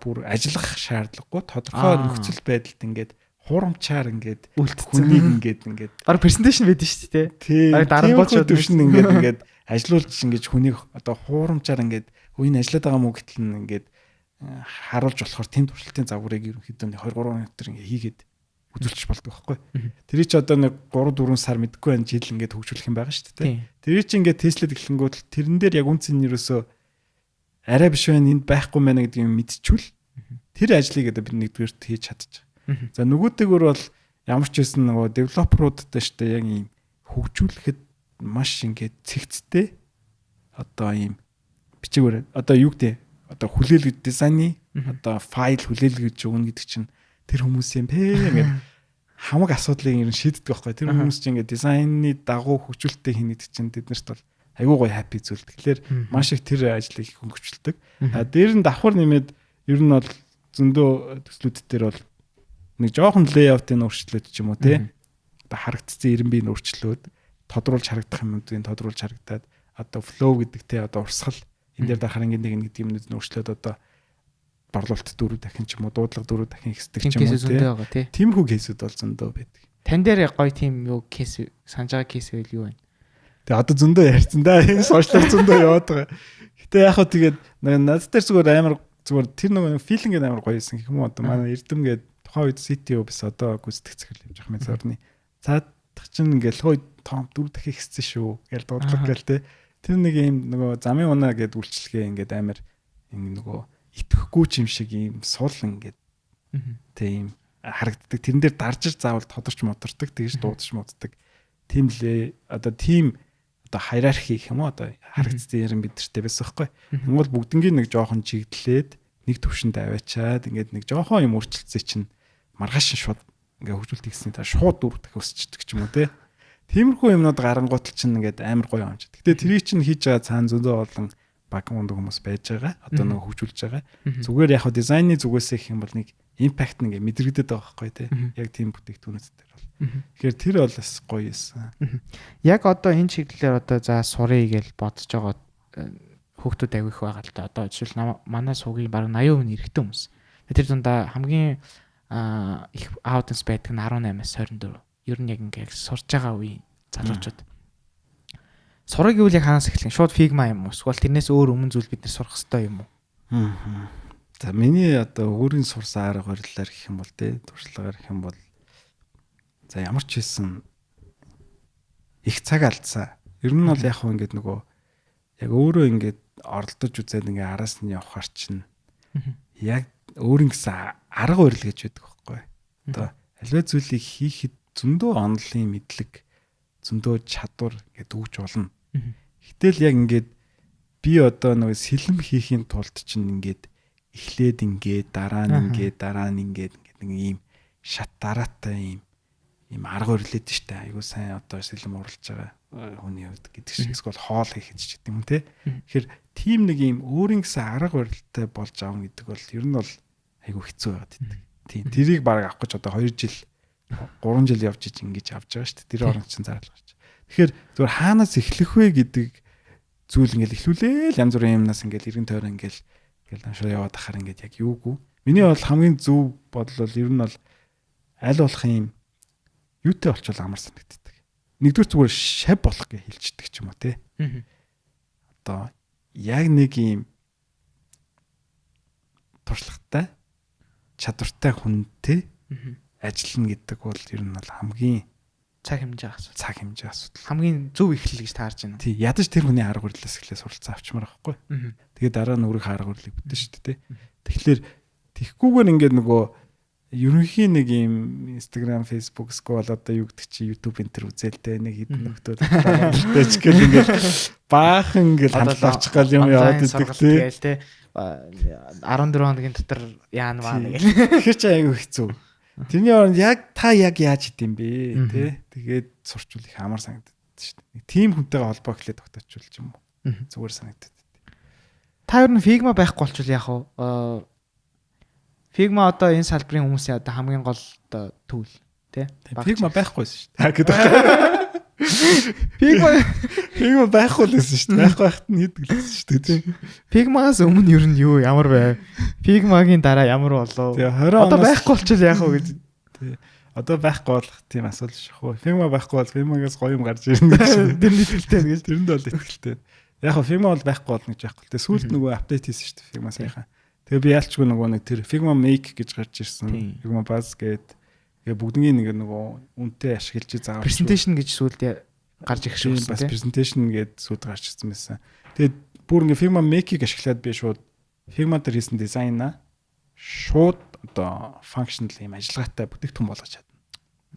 B: бүр ажиллах шаардлагагүй тодорхой нөхцөл байдалд ингээд хурамчаар ингээд хүнийг ингээд
A: баг презентацийн байдаг шүү дээ.
B: Тийм. Дараа болчод төвшин ингээд ажилуулж ингээд хүнийг одоо хурамчаар ингээд энэ ажиллаад байгаа мó гэтэл ингээд харуулж болохоор тийм туршилтын загварыг ерөнхийдөө 2-3 минутаар ингээд хийгээд үзүүлчих болдог байхгүй. Тэр чи одоо нэг 3-4 сар мэдгүй байх жил ингээд хөгжүүлэх юм байгаа шүү дээ. Тэр чи ингээд Tesla гэхлэнгүүд тэрэн дээр яг үнцэн нэрөөсөө арай биш байна энд байхгүй байна гэдэг юм мэдчихвэл тэр ажлыг одоо бид нэгдүгээрт хийж чадчих. За нөгөөтэйгөр бол ямар ч байсан нөгөө девелоперуудтай штэ яг ийм хөгжүүлэхэд маш ингээд цэгцтэй одоо ийм бичгээр одоо юу гэдэг одоо хүлээлгэж дизайны одоо файл хүлээлгэж өгнө гэдэг чинь тэр хүмүүс юм бэ ингээд хамаг асуудлыг ер нь шийддэг байхгүй. Тэр хүмүүс чинь ингээд дизайны дагуу хөгжүүлэлттэй хийнэ гэдэг чинь тэднэрт бол айгүй гоё хаппи зүйл. Тэгэхээр маш их тэр ажлыг хөнгөвчлөдөг. Дээр нь давхар нэмээд ер нь бол зөндөө төслүүд дээр бол нэг жоохон layout-ын өөрчлөлт ч юм уу тий. Одоо харагдсан ирэмбийн өөрчлөлт тодруулж харагдах юмнуудын тодруулж харагдаад одоо flow гэдэг тий одоо урсгал энэ дээр дарахаар нэг гэдэг юмнууд нь өөрчлөлт одоо борлуулалт 4 дахин ч юм уу дуудлага 4 дахин ихсдэг ч юм уу тий. Тиймхүү кейсүүд бол зөндөө байдаг.
A: Тан дээр гоё тийм юу кейс санаж байгаа кейс байл юу вэ?
B: Тэгээ одоо зөндөө ярьсан да. Энэ сошиал зөндөө яваад байгаа. Гэтэ яг хөө тэгээд над дээр зүгээр амар зүгээр тэр нэг филинг амар гоё юмсан гэх юм уу одоо манай Эрдэм гээд тухайн үед CTO bis одоо гүйцэтгэх хэлж явах мэт зорны. Цаадах чинь ингээл хой том 4 дахин ихссэн шүү гэж дуудлага гээл те. Тэр нэг юм нөгөө замын унаа гээд үйлчлэгээ ингээд амар нөгөө итгэхгүй ч юм шиг юм сул ингээд тийм харагддаг. Тэрэн дээр дарж заавал тодорч модордог тэгж дуудаж моддаг. Тийм лээ одоо тийм одоо хайрархи гэх юм уу одоо харагдсан юм бидэртэй байсан байхгүй. Монгол бүгднгийн нэг жоохон чигдлээд нэг төвшөнд аваачаад ингээд нэг жоохон юм өөрчлөлтсөн чинь маргааш шууд ингээд хөгжүүлэлт хийсний та шууд 4 дахин өсчихдөг ч юм уу те. Тиймэрхүү юмнууд гарангуутал чинь ингээд амар гоё юмж. Гэтэ тэрийг чинь хийж байгаа цаана зөндөө олон баг мундаг хүмүүс байж байгаа. Одоо нэг хөгжүүлж байгаа. Зүгээр яг дизайны зүгээс их юм бол нэг импакт нэг мэдрэгдээд байгаа байхгүй те. Яг тийм бүтээгдэхүүнүүд дээр бол. Тэгэхээр тэр бол бас гоё юмсан.
A: Яг одоо энэ чиглэлээр одоо за сурыг гэж бодож байгаа хүүхдүүд авих байгаа л да. Одоо жишээл манай суугийн баг 80% нь эрэгтэй хүмүүс. Тэр дундаа хамгийн их аудиенс байдаг нь 18-аас 24. Ер нь яг ингээд сурж байгаа үеийн залуучууд. Сурах гэвэл яг хаанаас эхлэх? Шууд Figma юм уу? Эсвэл тэрнээс өөр өмнө зүйл бид нар сурах хэрэгтэй юм уу?
B: За миний одоо өөрийн сурсан арга барилаар гэх юм бол те туршлагаар гэх юм бол за ямар ч хэлсэн их цаг алдсан. Ер нь бол яг хөө ингээд нөгөө яг өөрөө ингээд оролдож үзээд ингээд араас нь явахаар чинь яг өөрийн гэсэн арга барил гэж байдаг байхгүй. Одоо аливаа зүйлийг хийхэд зөндөө онлын мэдлэг зөндөө чадвар гэдэг үгж болно. Гэтэл яг ингээд би одоо нөгөө сэлэм хийхийн тулд чинь ингээд эхлээд ингээд дараа нь ингээд нэг ийм шат дараатай ийм арга барилээд штэ айгуу сайн одоо сэлэм уралж байгаа хүний хувьд гэдэг шиг эсвэл хоол хийхэд ч гэдэг юм те. Тэгэхээр тийм нэг ийм өөрийн гэсэн арга барилтай болж аавна гэдэг бол ер нь бол айгуу хэцүү байгаад байдаг. Тийм тэрийг баг авах гэж одоо 2 жил 3 жил явж ич ингэж авч байгаа штэ. Тэр оронд чинь зарлах гэж. Тэгэхээр зүгээр хаанаас эхлэх вэ гэдэг зүйл ингээл эхлүүлээл янз бүрийн юмнаас ингээл эргэн тойрон ингээл аншаа яваад ахаар ингээд яг юугүй. Миний бол хамгийн зөв бодол бол ер нь бол аль болох юм юутэй болчвол амар санагддаг. Нэгдүгээр зүгээр шав болох гэж хэлждэг ч юм уу те. Одоо яг нэг юм туршлагатай чадвартай хүнтэй ажиллана гэдэг бол ер нь бол хамгийн
A: цаг хэмжээ асуудал.
B: Цаг хэмжээ асуудал.
A: Хамгийн зөв эхлэл гэж таарж байна.
B: Тий, ядаж тэр хүний арга барилаас эхлээ суралцсан авчмаар байхгүй. Тэгээд дараа нь өөрийнхөө арга барилыг бүтэн шүү дээ. Тэгэхээр тэгхгүйгээр ингээд нөгөө ерөнхий нэг юм Instagram, Facebook скол одоо юу гэдэг чи YouTube энэ төр үзэлтэй нэг хідэн нөхдөд таалж гэл ингээд баахан ингээд хандлагч гал юм яваад идэг тий. 14 хоногийн дотор яана маа нэг. Тэгэхээр чи айгүй хэцүү. Тэрний оронд яг та яг яаж идэм бэ тий. Тэгээд сурчвал их амар санагдаад шүү дээ. Тим хүнтэйгээ холбоо эхлээд тогтоочвол ч юм уу. Зүгээр санагдаад.
A: Та ер нь Figma байхгүй болчвол яах вэ? Figma одоо энэ салбарын хүмүүсийн одоо хамгийн гол одоо түүл тий.
B: Figma байхгүйсэн шүү дээ. Figma байхгүй л байсан шүү дээ. Байхгүй байхад нь хийдэг л байсан шүү дээ.
A: Figma-аас өмнө ер нь юу ямар байв? Figma-гийн дараа ямар болов? Одоо байхгүй болчихвол яах вэ гэж.
B: Одоо байхгүй болох тийм асуудал шүү. Figma байхгүй бол Figma-гаас гоё юм гарч ирнэ гэж.
A: Тэрний итгэлтэй гэж.
B: Тэрэнд бол итгэлтэй. Яг нь Figma бол байхгүй болно гэж байхгүй. Тэгээ сүүлд нөгөө апдейт хийсэн шүү дээ Figma сайхан. Тэгээ би яалчгүй нөгөө нэг тэр Figma Make гэж гарч ирсэн. Figma Buzz гэдэг. Тэгээ бүгднийг нөгөө үнэтэй ашиглаж заавал
A: presentation гэж сүүлд гарч ирэх шүү
B: дээ. Бас presentation гэдэг сүүлд гарч ирсэн байсан. Тэгээд бүр ингээ Figma Make-ийг ашиглаад би шууд Figma дээр хийсэн дизайнаа шууд одоо functional юм ажиллагаатай бүтээгдэхүүн болгож чадна.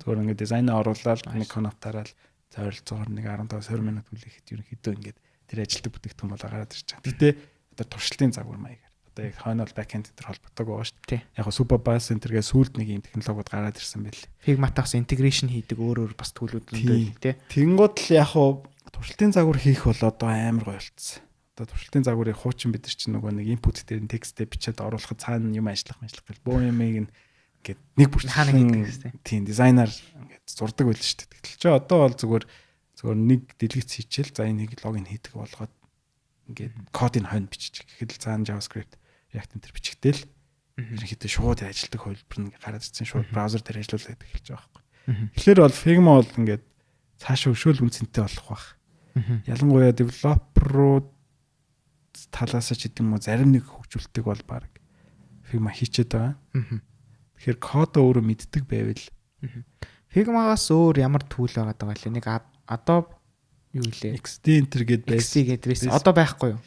B: Зөвхөн ингээ дизайнаа оруулаад нэг коннект тараад ойролцоогоор нэг 15-20 минут хүлээхэд ерөнхийдөө ингээ тэр ажилтг бүтээгдэхүүн болоо гараад ирж байгаа. Гэтэ одоо туршилтын загвар маягаар одоо яг хойно бол backend дээр холбоотой байгаа шүү дээ. Яг super bus center-гээ сүүлд нэг юм технологиуд гараад ирсэн байл.
A: Figma-таас integration хийдэг өөр бас төлөвлөлт байна тий.
B: Тэнгууд л яг хуу туршилтын загвар хийх бол одоо амар гоё болцсон. Одоо туршилтын загварыг хуучин бид нар чинь нөгөө нэг input дээр нь текстээ бичээд оруулахад цаана юм ажиллах гэл бөө юмыг нь гэд нэг
A: Механик гэдэг гэсэн.
B: Тийм дизайнер ингээд зурдаг байл шүү дээ. Тэгэл чи одоо бол зүгээр нэг дэлгэц хийчихэл за энийг логин хийдэг болгоод ингээд кодыг хойно бичиж гэхэд цаана JavaScript React энэ төр бичигдэл ерөнхийдөө шууд ажилтдаг хөлбөр нь гараад ирсэн шууд браузер дээр ажиллуулдаг эхэлж байгаа байхгүй. Тэгэхээр бол Figma бол ингээд цаашаа өшөөл үнцэнтэй болох бах. Ялангуяа девелоперууд талаас ч гэдэг юм уу зарим нэг хөгжүүлэлтийг бол баг Figma хийчихэд байгаа. Тэгэхээр код өөрөө мэддэг байвал
A: Figma-гаас өөр ямар түүл байгаа даа лээ. Нэг Adobe юу лээ?
B: XD Enter гэдэг
A: байсан. XD гэдэг байсан. Одоо байхгүй юу?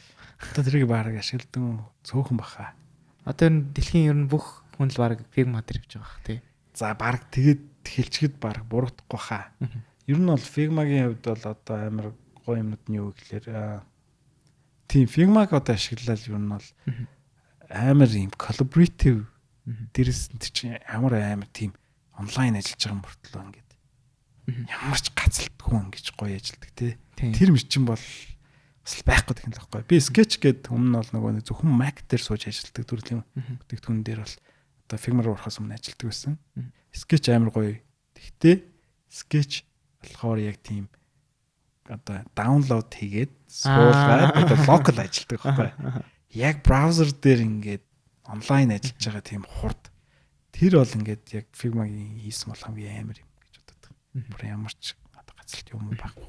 B: Одоо тэрийг баг ашигладаг цөөхөн баха.
A: Одоо энэ дэлхийн ер нь бүх хүн л баг Figma дээр явж байгаа бах тий.
B: За баг тэгээд хэлчихэд баг буруутахгүй хаа. Ер нь бол Figma-гийн хувьд бол одоо амар гоё юмнууд нь юу гэхээр тийм Figma-г одоо ашиглаад ер нь бол амар юм collaborative дээрээс нь чинь амар тийм онлайн ажиллаж байгаа мөртлөө ингээд ямар ч гацалтгүй ингэж гоё ажилладаг тий. Тэр мөрчин бол бас байхгүй гэх юм л байхгүй. Би Sketch гэдэг өмнө бол нөгөө зөвхөн Mac дээр сууж ажилладаг төрлийн бүтээгдэхүүн дээр бол одоо Figma руу орохоос өмнө ажилладаг байсан. Sketch амар гоё. Тэгтээ Sketch болохоор яг тийм одоо даунлоод хийгээд суулгаад одоо локал ажилладаг байхгүй. Яг браузер дээр ингээд онлайн ажиллаж байгаа тийм хурд. Тэр бол ингээд яг Figma-гийн хийсэн бол хамгийн амар юм гэж боддог. Бүр ямар ч гацалт юм байхгүй.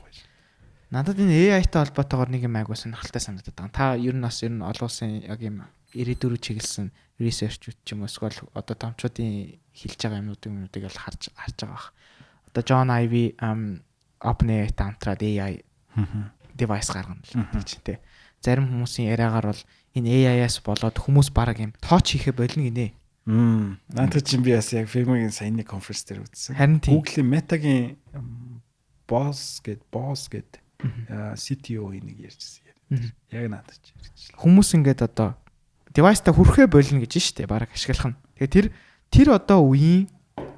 A: Надад энэ AI-тай холбоотойгоор нэг юм айгуу сонирхолтой санагдаад байгаа. Та ер нь бас олон улсын яг юм 94 чиглэсэн research-үүд ч юм уу эсвэл одоо томчуудын хэлж байгаа юмнуудыг бол харж байгаа бах. Одоо John Ivey OpenAI-тай хамтраад AI device гаргана л гэж тий. Зарим хүмүүсийн яриагаар бол энэ AI-аас болоод хүмүүс бараг юм тооч хийхэ болно гинэ.
B: Наадах чинь би бас яг Figma-гийн саяны конференц дээр үзсэн. Google-ийн Meta-гийн boss гэд CTO энийг ярьжсэн. Яг наадах чинь ярьж.
A: Хүмүүс ингээд одоо device-та хүрхэ болно гэж штэ бараг ашиглах нь. Тэгээ тэр одоо үеийн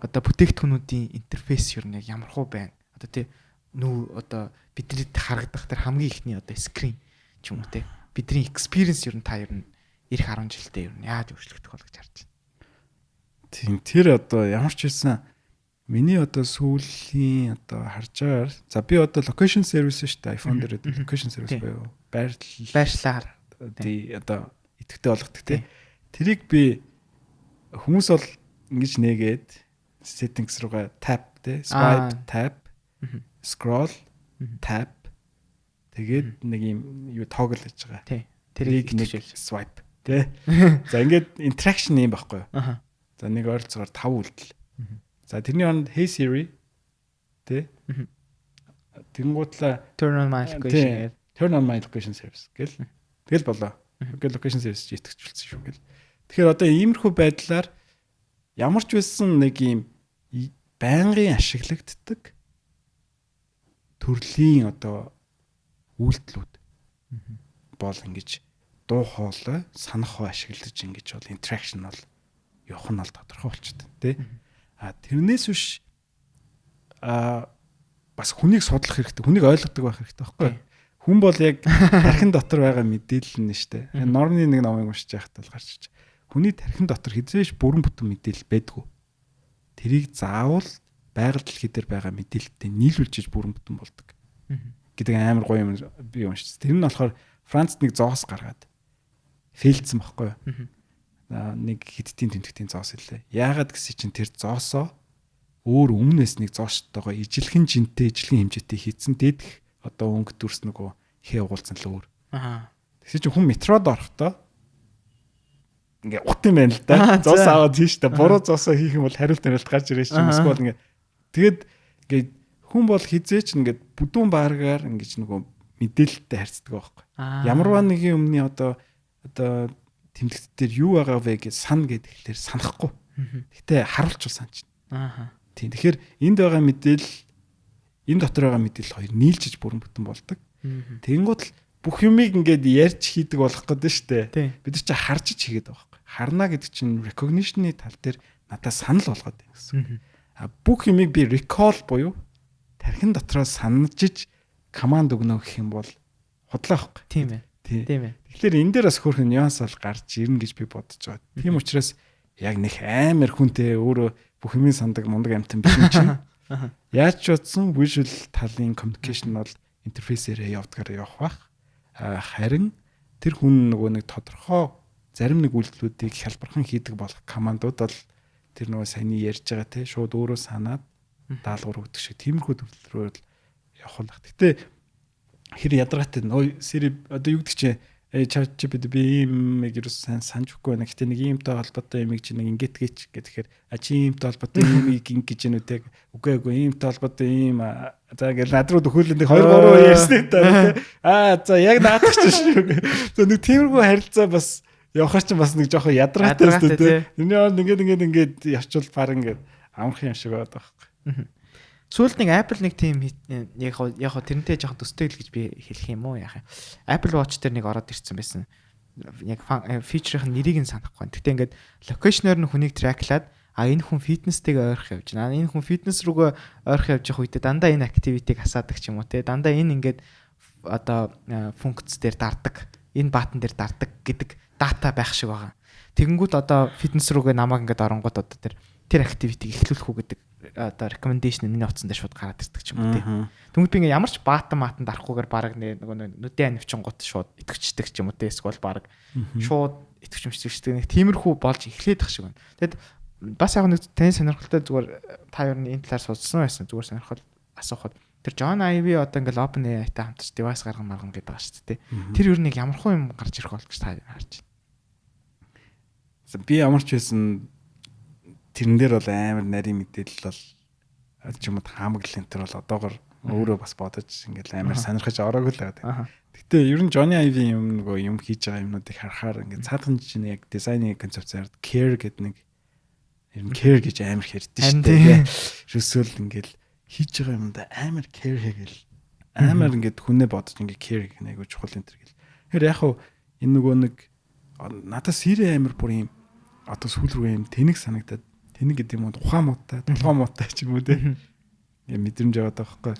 A: одоо бүтээгдэхүүнүүдийн интерфейс юу нэг ямар хуу байна. Одоо тий одоо бидний харагдах тэр хамгийн ихний одоо скрин ч юм уу тий. Бидний experience юу та юу ирэх 10 жилдээ юу яаж өөрчлөгдөх бол гэж харж байна.
B: Тийм тэр одоо ямар ч байсан миний одоо сүүлийн одоо харж байгаагаар за би одоо location service шүү дээ iPhone дээр location service буюу
A: байршлаар
B: тий одоо идэвхтэй болгодог тий. Тэрийг би хүмүүс бол ингэж нээгээд settings руугаа tap тий swipe tap scroll tap тэгээд нэг юм юу toggle гэж байгаа.
A: Тий. Тэрийг
B: нэг swipe тий. За ингээд interaction юм байхгүй юу? За нэг ойролцоогоор 5 үйлдэл. За тэрний хооронд Hey Siri тий. Тэнгуудлаа
A: turn on my location
B: service гэл. Тэгэл болоо. Гэл location service чи итгэжүүлсэн шүү гэл. Тэгэхээр одоо иймэрхүү байдлаар ямар ч байсан нэг юм байнгын ашиглагддаг төрлийн одоо үйлдэлүүд бол ингэж дуу хоолой санах хоо ашиглаж ингэж бол interaction бол явах нь бол тодорхой болчиход тий. Тэрнээс биш бас хүнийг судлах хэрэгтэй, хүнийг ойлгодог байх хэрэгтэй байхгүй юу? Хүн бол яг тархин дотор байгаа мэдээлэл нь шүү дээ. Нормны нэг номыг уншиж байхад бол гарч ирж. Хүний тархин дотор хизээш бүрэн бүтэн мэдээлэл байдгүй. Тэрийг заавал байгаль дэлхий дээр байгаа мэдээлэлтэй нийлүүлж бүрэн бүтэн болдог. Гэдэг амар гоё юм би уншиж. Тэр нь болохоор Францд нэг зоос гаргаад фейлдсэн байхгүй юу? Нэг хидтийн тэмдэгтийн зоос илээ. Яагаад гэсэн чинь тэр зоосоо өөр өмнөөс нэг зооштойгоо ижилхэн жинтэй ижилхэн хэмжээтэй хийцэн дээдх одоо өнгө дүрс нөгөө ихээ угуулсан л өөр. Тэгсэн чинь хүн метрод орохдоо ингээ ут юм байна л да. Зоос аваад тийш та буруу зоосоо хийх юм бол хариулт нэрэлт гарч ирэх чинь эсвэл ингээ тэгээд ингээ хүн бол хизээч ингээд бүдүүн бааргаар ингэж нөгөө мэдээлэлтэй харьцдаг байхгүй. Ямарваа нэгэн өмнө одоо тэмдэгт дээр юу байгаа вэ гэж сан гэхээр санахгүй. Гэтэ харуулчул санчна. Тийм. Тэгэхээр энд байгаа мэдээлэл энэ дотор байгаа мэдээлэл хоёр нийлжиж бүрэн бүтэн болдог. Тэнгууд л бүх юмыг ингээд ярьж хийдэг болох гэдэг нь шүү дээ. Бид нар чи харж хийгээд байгаа байхгүй. Харна гэдэг чинь recognition-ы тал дээр надад санал болгоод байна гэсэн. Бүх юмыг би recall буюу тархин дотроо санаж команд өгнө гэх юм бол худлаа байхгүй.
A: Тийм ээ. Тийм ээ.
B: Тэгэхээр энэ дээр бас хөөрхөн нюанс бол гарч ирнэ гэж би бодож байгаа. Тийм учраас яг нэг амар хүнтэй өөрөө бүх юмыг сандаг мундаг амтан биш юм чинь. Яаж ч утсан visual талын communication бол интерфейсээрээ явдгаар явах байх. Харин тэр хүн нөгөө нэг тодорхой зарим нэг үйлдэлүүдийг хялбархан хийдэг болох командууд бол тэр нөгөө саяны ярьж байгаа те шууд өөрөө санаад даалгавар өгдөг шиг тиймэрхүү төвлөрөөр явах болох. Гэтэ хэр ядаргаатай нөө сэрий одоо юу гэдэг чинь ChatGPT би ийм гэрээс санаж өгөхгүй байна. Гэтэ нэг иймтэй холбоотой юмыг чи нэг ингээд гээч гэхээр чи иймтэй холбоотой юмыг ингэж гэнэ үү үгүй иймтэй холбоотой ийм за ингээл над руу төхөөлөнд 2 3 ярьсан та за яг наадах чинь шүү. За нэг тиймэрхүү харилцаа бас явахаар чинь бас нэг жоохон ядаргаатай шүү дээ. Энийг ингээд явчвал баг ингээд амрах юм шиг байдаг байхгүй.
A: Сүүлд нэг Apple нэг тийм яг тэрнтэй жоохон төстэй л гэж би хэлэх юм уу яах юм. Apple Watch дээр нэг ороод ирсэн байсан. Яг фичерийн нэрийг нь санахгүй. Гэтэ ингээд локейшноор нь хүнийг траклаад энэ хүн фитнестэйгээ ойрох явж байна. Энэ хүн фитнес рүүгээ ойрох явж явах үедээ дандаа энэ активитиг хасаадаг ч юм уу те. Дандаа энэ ингээд одоо функц дээр дарддаг. Энэ баатан дээр дарддаг гэдэг дата байх шиг байгаа. Тэгэнгүүт одоо фитнес рүүгээ намайг ингээд оронгууд одоо тэр активитиг эхлүүлэх үү гэдэг одоо recommendation миний утсан дээр шууд гараад ирдэг ч юм уу тий. Тэгмэд би ингээ ямар ч баатан дарахгүйгээр баг нөгөө нүдэн анивчингууд шууд итгэвчдэг ч юм уу тий. Эсвэл баг шууд итгэвчмждэг нэг тиймэрхүү болж эхлээд ах шиг байна. Тэгэд бас яг нэг таны сонирхолтой зүгээр та юу энэ талаар судалсан байсан зүгээр сонирхол асуухад тэр John Ive одоо ингээл OpenAI-тай хамтарч device гарган гэдэг байгаа шүү дээ тий. Тэр юу нэг ямархуу юм гарч ирэх бол гэж та харж байна.
B: Би ямар ч байсан тэрэн дээр бол амар нарийн мэдээлэл бол ч юм уу хаамаглал энэ төр бол одоогор өөрөө бас бодож ингээл амар сонирхож ороогүй л байгаа. Гэтэ ер нь Johnny Ive юм хийж байгаа юмнуудыг харахаар ингээд цаадхан чинь яг дизайны концепцээр care гэдэг нэг ер нь care гэж амар хэрдэж шүү дээ. Ерөөсөөл ингээл хийж байгаа юмдаа амар care хийгээл амар ингээд хүнээ бодож ингээд care гэх нэг чухал энэ төр гэл. Тэгэхээр яг хуу энэ нөгөө нэг надад сэрэ амар бүр юм одоо сүүл рүү юм тэнэг санагдаад тэнэг гэдэг юм уу ухаан муутай толгоо муутай ч юм уу те мэдрэмж яваад байгаа байхгүй.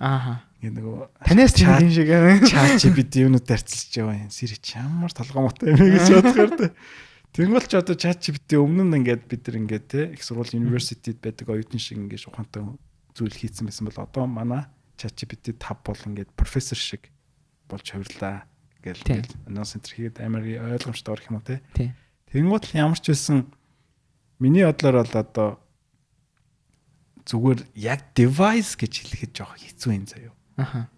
B: Ингээ нөгөө
A: танаас ч юм шиг
B: ChatGPT юмнууд тарцлж байгаа юм сэрэ чамар толгоо муутай юм гэж бодохоор те. Тэнгуул ч одоо ChatGPT өмнө нь ингээд бид нар ингээд те их сургууль university-д байдаг оюутан шиг ингээд ухаантай зүйл хийцэн байсан бол одоо манай ChatGPT 5 бол ингээд профессор шиг болж хувирлаа гэл анонс центр хийгээд амар ойлгомжтой орох юм уу те. Тэнгуул ямар ч байсан миний бодлоор бол одоо зүгээр яг device гэж хэлэхэд жоох хэцүү юм заяа.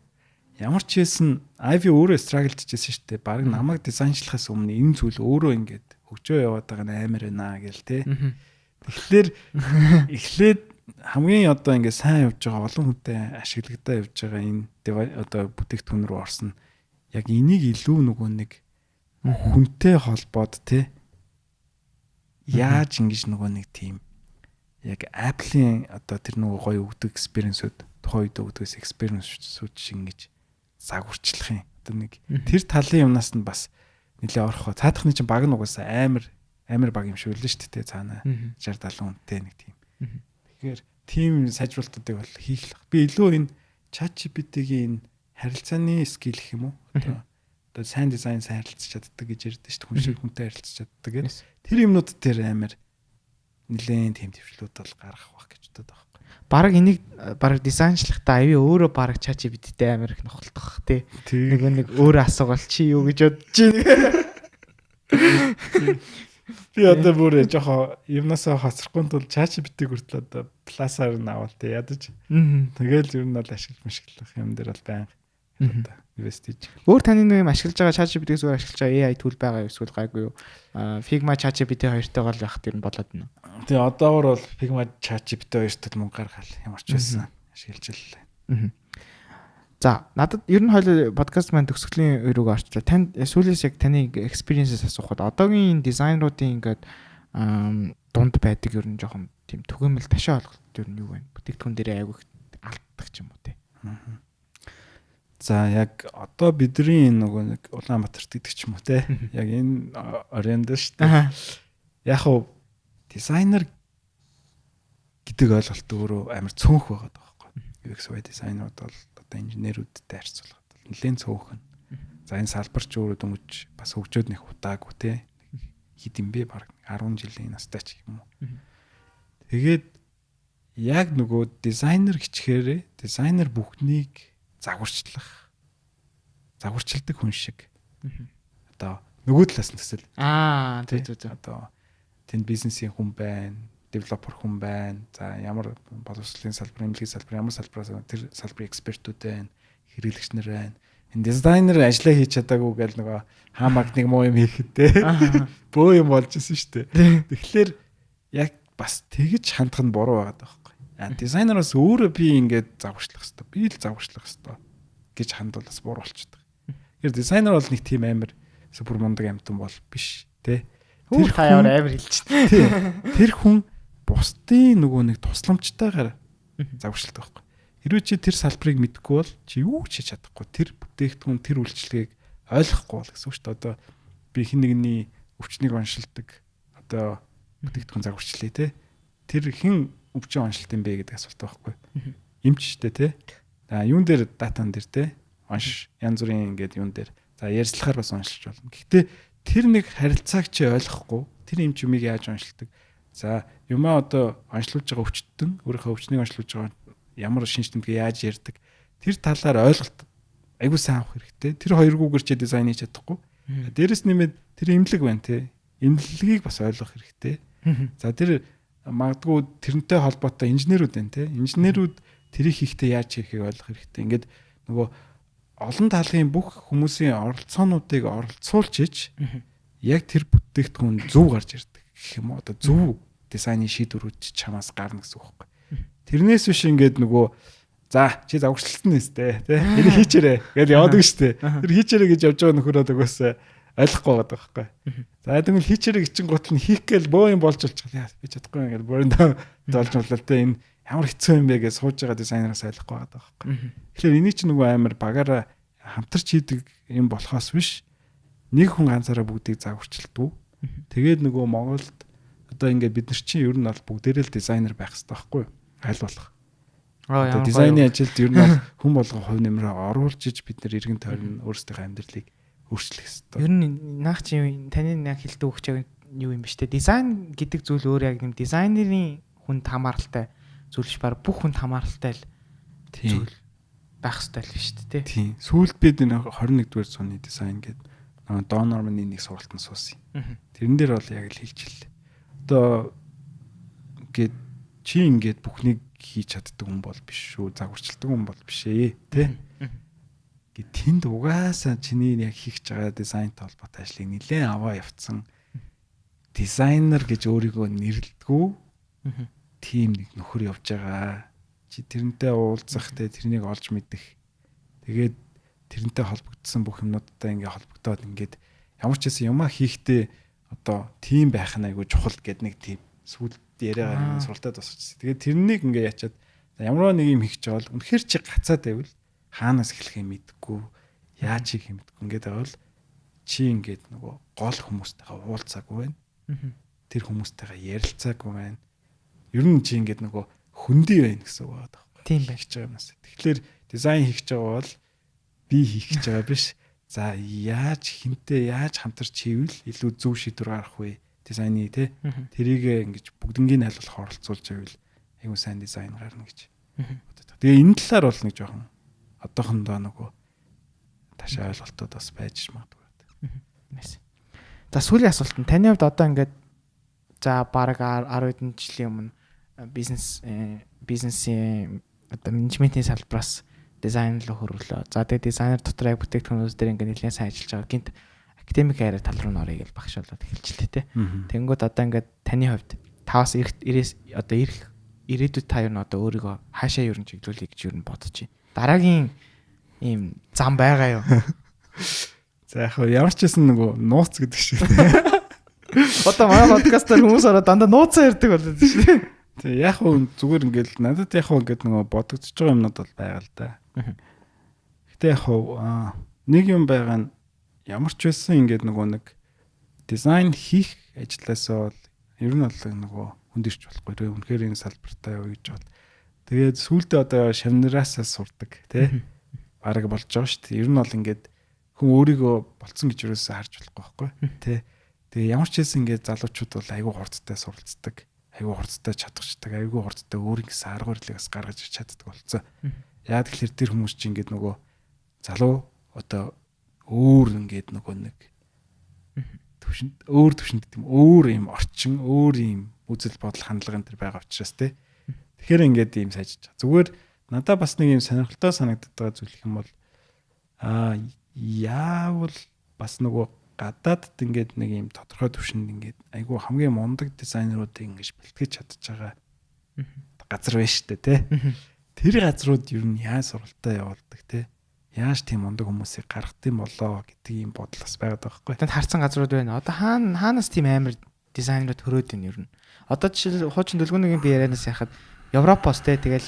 B: Ямар ч байсан Ivy өөрөө struggle хийжсэн шүү дээ. Бараг намайг дизайнчлахаас өмнө энэ зүйл өөрөө ингээд хөгжөө яваад байгаа нь амар байна гэл те. Тэгэхээр эхлээд хамгийн одоо ингээд сайн явж байгаа олон хүнтэй ашиглагдаа явж байгаа энэ одоо бүтээгдэхүүн рүү орсон. Яг энийг илүү нөгөө нэг хүнтэй холбоод те яаж ингэж нөгөө нэг тийм яг Apple-ийн одоо тэр нөгөө гоё өгдөг experience-үүд тухайн үед өгдөгс experience-үүд шиг ингэж загварчлах юм. Одоо нэг тэр талын юмнаас нь бас нэлээ орох. Цаадахны чинь баг нугасаа амар баг юм шиг үлэн шүү дээ цаана 60 70 хүнтэй нэг тийм. Тэгэхээр тийм сайжруулалтуудыг бол хийх л. Би илүү энэ ChatGPT-гийн энэ харилцааны скил гэх юм уу? Одоо сайн дизайн сайн харилцаж чаддаг гэж ярьдэн шүү дээ. Хүн шиг хүнтэй харилцаж чаддаг гэж. Тэр юмнууд дээр амар нэлээд тийм төвчлүүд бол гаргах байх гэж боддог байхгүй.
A: Бараг энийг бараг дизайнчлахтаа Ivy өөрөө бараг ChatGPT-тэй амар их нохолдох тий. Нэг өөрөө асуувал чи юу гэж бодож байна.
B: Би одоо бүр жоохон юмнасаа хоцрохгүй тул ChatGPT хүртэл одоо пласаар нь авал тий ядаж. Тэгэл ер нь бол ашиглах юм дээр бол байнга одоо инвестиж.
A: Өөр таны нэг юм ашиглаж байгаа ChatGPT-ээс өөр ашиглаж байгаа AI tool байгаа эсвэл гайгүй юу? Figma ChatGPT хоёртойгоо л явах юм болоод байна.
B: Тэгээ одоогор бол Figma ChatGPT хоёртод мөнгө гаргал ямар ч байсан ашиглаж л.
A: За надад ер нь хоёул подкаст маань төгсгөлийн өрөөгөө орчлоо. Танд сүүлээс яг таны experience-ээс асуухад одоогийн дизайнеруудын ингээд дунд байдаг ер нь жоохон тийм түгээмэл ташаа олголт ер нь юу вэ? Бүтээгдэхүүн дээр айгүй алддаг ч юм уу те.
B: За яг одоо бидний нөгөө нэг Улаанбаатарт гэдэг ч юм уу те. Яг энэ орионд шүү дээ. Яг хуу дизайнер гэдэг ойлголт өөрөө амар цөөнх байгаа байхгүй. UX/UI дизайнерууд бол одоо инженерүүдтэй харьцуулахад нэлээд цөөнх нь. За энэ салбарч өөрөө дөнгөж бас хөгжөөд нэг удаагүй те. хэд юм бэ? Бараг 10 жилийн настай ч юм уу. Тэгээд яг нөгөө дизайнер гिचгээрээ дизайнер бүхнийг загварчилдаг хүн шиг. Одоо нөгөө талаас нь төсөл.
A: Тэг.
B: Одоо тэнд бизнесийн хүн байна, девелопер хүн байна. За ямар боловсролын салбар, эмнэлгийн салбар, ямар салбараас тэр салбарын экспертүүд байна, хэрэглэгч нар байна. Энэ дизайнер ажиллаа хийж чадаагүй гэл нөгөө хаамаг нэг муу юм хийхдээ бөө юм болж исэн шүү дээ. Тэгэхээр яг бас тэгж хандах нь буруу байгаа байхгүй. Дизайнероос өөрөө би ингээд загварчлах хэрэгтэй. Би л загварчлах хэрэгтэй гэж хандвал бас буруу болчихдог. Тэгэхээр дизайнер бол нэг тийм амар супер мундаг амтан бол биш тий.
A: Тэр хаяар амар хэлж байна.
B: Тэр хүн бусдын нөгөө нэг тусламжтайгаар загварчилдаг байхгүй. Хэрвээ чи тэр салбарыг мэдэхгүй бол чи юу ч хийж чадахгүй. Тэр бүтээгдэхүүн, тэр үйлчлэгийг ойлгохгүй бол гэсэн үг шүү дээ. Одоо би хэн нэгний өвчнийг оншилдаг одоо бүтээгдэхүүн загварчлаа тий. Тэр хэн өвчин оншилт юм бэ гэдэг асуулт байхгүй. Эмч шүү дээ тий. За юун дээр датан дээр тий. Онш янз бүрийн ингээд юун дээр за ярьцлахаар бас оншилж болно. Гэхдээ тэр нэг харилцааг чи ойлгохгүй. Тэр эмч юмыг яаж оншилдаг? За юмаа одоо оншлуулж байгаа өвчтөн өөрийнхөө өвчнийг оншлуулж байгаа ямар шинж тэмдгээ яаж ярьдаг тэр талаар ойлголт айгуу сайн авах хэрэгтэй. Тэр хоёргүйгээр чи дизайн хийж чадахгүй. Дээрэс нэмээд тэр эмнэлэг байна те. Эмнэлгийг бас ойлгох хэрэгтэй. За тэр магадгүй тэрнтэй холбоотой инженерүүд байна те. Инженерүүд тэрийг хийхдээ яаж хийхийг ойлгох хэрэгтэй. Ингээд нөгөө олон талын бүх хүмүүсийн оролцоонуудыг оролцуулж иж яг тэр бүтээгдэхүүн зөв гарч ирдэг гэх юм уу. Одоо зөв дизайны шийдвэрүүд чамаас гарна гэсэн үг байхгүй. Тэрнээс биш ингээд нөгөө за чи загварчлалтан нэстэй тий энийг хийчээрэй гэж яваадаг штэ. Тэр хийчээрэй гэж явж байгаа нөхөрөө дөгөөс ойлгохгүй байгаа байхгүй. За тэгвэл хийчээрэй гिचэн гутал нь хийх гээл бөө юм болж болчихлаа. Би чадахгүй ингээд бөөндөө болж боллоо тий энэ ямар хэцүү юм бэ гэж сууж байгаа дизайнераас ойлгохгүй байгаа байхгүй. Тэгэхээр энийг чи нөгөө амар багаараа хамтарч хийдэг юм болохоос биш нэг хүн ганцаараа бүгдийг загварчилдаг. Тэгээд нөгөө Монголд одоо ингээд бид нар чинь ер нь бол бүгдээрээ л дизайнер байх хэрэгтэй байхгүй юу? Аль болох. Одоо дизайны ажилд ер нь бол хүн болгон хувь нэмрээ оруулж иж бид нар иргэн тойрон өөрсдийнхөө амьдралыг өөрчлөх хэрэгтэй.
A: Ер нь наач юм таны яг хэлдэг өгч байгаа юу юм бэ штэ. Дизайн гэдэг зүйл өөр яг юм дизайнерын хүнд хамааралтай зүйл биш баг бүх хүнд хамааралтай л зүйл байх хэрэгтэй л шүү дээ тий.
B: Сүүлд бид энэ 21-р зууны дизайн гэдэг Дон Норманы нэг сургалтанд суусан. Тэрэн дээр бол яг л хэлчихлээ. Одоо ингээд чи ингээд бүхнийг хийж чаддаг хүн бол биш шүү. Загварчилдаг хүн бол биш ээ тий. Гэ тэнд угаасаа чиний яг хийх байгаа дизайнтай холбоотой ажлыг нэлээд аваа явцсан дизайнер гэж өөрийгөө нэрлэдэггүй тийм нэг нөхөр явж байгаа. Чи тэрнтэй уулзах те тэрнийг олж мэдэх. Тэгээд тэрнтэй холбогдсон бүх юмнуудтай ингээ холбогдоод ингээд ямар ч байсан юмаа хийхдээ одоо тим байх нь айгүй чухал гэдэг нэг тийм сүүлд яриагаар суралцаад босчихсон. Тэгээд тэрнийг ингээ ячаад ямар нэг юм хийх гэж бол үнэхэр чи гацаад байвал хаанаас эхлэхээ мэдэхгүй яаж хийх юм мэдэхгүй ингээд байвал чи ингээд нөгөө гол хүмүүстэйгээ уулзаагүй байна. Тэр хүмүүстэйгээ ярилцаагүй байна. Ер нь чи ингээд нөгөө хөндөй байна гэсэн үг байна.
A: Тийм байх
B: гэж байгаа юмнаас. Тэгэхээр дизайн хийх гэж байгаа бол би хийх гэж байгаа биш. За яаж хинтээ яаж хамтарч хийвэл илүү зөв шийдвэр гаргах вэ? Дизайны тий. Тэрийг ингэж бүгднийг аль болох оролцуулж байвал айгуу сайн дизайн гарна гэж. Тэгээ энэ талаар бол нэг жоохон одоохондоо нөгөө ташаа ойлголтууд бас байж магадгүй.
A: За сүүлийн асуулт нь таны хувьд одоо ингээд за бараг 10 хэдэн жилийн өмнө бизнесийн одоо менежментийн салбараас дизайн руу хөрвөлөө. За тэгээ дизайнер дотор яг бүтээгдэхүүнүүд дээр ингээд нэлээд сайн ажиллаж байгаа. Гинт академик хайраа тал руу нөрөй гэж багшуулаад эхэлчихлээ те. Тэнгүүд одоо ингээд таны хувьд 5-аас 90 одоо ирээдүйд та юу н одоо өөрийгөө хаашаа юу н чиглүүлэе гэж юу н бодож байна. Дараагийн ийм зам байгаа юу?
B: За яг ямар ч байсан нөгөө нууц гэдэг шиг.
A: Одоо манай подкастаар хүмүүс ороод дандаа нууцаа ярьдаг болоод тийм шүү.
B: Тэг яг зүгээр ингээл надад яг ингээд нөгөө бодогдож байгаа юмнууд бол байгаа л да. Гэтэ яг нэг юм байгаа нь ямар ч байсан ингээд нөгөө нэг дизайн хийх ажилласаа бол ер нь бол нөгөө хүндэрч болохгүй. Үнэхээр энэ салбартай юу гэж бол. Тэгээд сүүлдээ одоо шавнараасаа сурдаг тий. Бараг болж байгаа шүү дээ. Ер нь бол ингээд хүн өөрийгөө болцсон гэж юусаа харж болохгүй байхгүй тий. Тэгээ ямар ч хэлсэн ингээд залуучууд бол айгүй хурдтай суралцдаг, айгүй хурдтай чадчихдаг, айгүй хурдтай өөрийн гэсэн арга барилыг бас гаргаж ирч чаддаг болцсон. Яг тэгэхээр тэр хүмүүс чинь ингээд нөгөө залуу одоо өөр ингээд нөгөө нэг төвшөнд өөр төвшөнд гэдэг юм өөр юм орчин, өөр юм үзэл бодол хандлага энэ төр байгаа учраас тий. Тэгэхээр ингээд ийм сайжиж байгаа. Зүгээр надад бас нэг юм сонирхолтой санагдаад байгаа зүйл их юм бол яавал бас нөгөө гадаадд ингээд нэг юм тодорхой төвшөнд ингээд айгүй хамгийн мундаг дизайнеруудыг ингэж бэлтгэж чадчих байгаа газар байна шүү дээ тий. Тэр газрууд ер нь яаж сургалтаа явуулдаг тий. Яаж тийм мундаг хүмүүсийг гаргах юм болоо гэдэг юм бодол бас байгаад байгаа байхгүй.
A: Тэнд харцсан газрууд байна. Одоо хаанаас тийм амар дизайнерууд хөрөөд байна ер нь. Одоо жишээл хуучин дэлгүүрийн би ярианаас яхад Европоос те тэгэл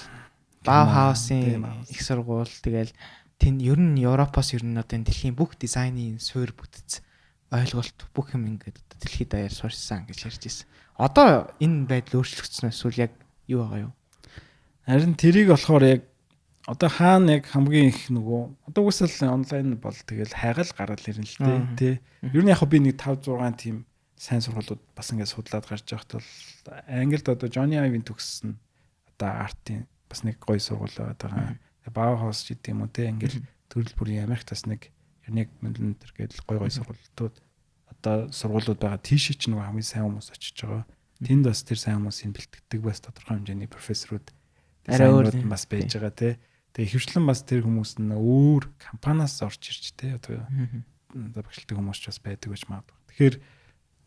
A: Баухаусын их сургууль тэгэл тэнд ер нь Европоос ер нь одоо энэ дэлхийн бүх дизайнын суурь бүтц ойлголт бүх юм ингээд одоо дэлхийд даяар суурьсан гэж ярьж ирсэн. Одоо энэ байдал өөрчлөгдсөн эсвэл яг юу байгаа юу?
B: Харин тэрийг болохоор яг одоо хаана яг хамгийн их нөгөө одоо үсэл онлайн бол тэгэл хайгаал гаргал ирнэ л тий. Ер нь яг би нэг 5 6 тийм сайн сургуулиуд бас ингээд судлаад гарч байхад бол Англид одоо Johnny Ive-ийн төгссөн одоо артын бас нэг гоё сургууль байгаа. Bauhaus гэдэг юм уу тий. Ингээд төрөл бүрийн Америкт бас нэг яг Мюнхен гэдэг гоё сургуулиуд одоо сургуулиуд байгаа. Тийш ч нөгөө хамгийн сайн хүмүүс очиж байгаа. Тэнд бас тэр сайн хүмүүсийн бэлтгэдэг бас тодорхой хэмжээний профессорууд дизайнерууд бас байж байгаа тий. Тэгээ хөвчлэн бас тэр хүмүүс нь өөр компаниас орж ирж тий. Одоо багшилтын хүмүүс ч бас байдаг гэж магадгүй. Тэгэхээр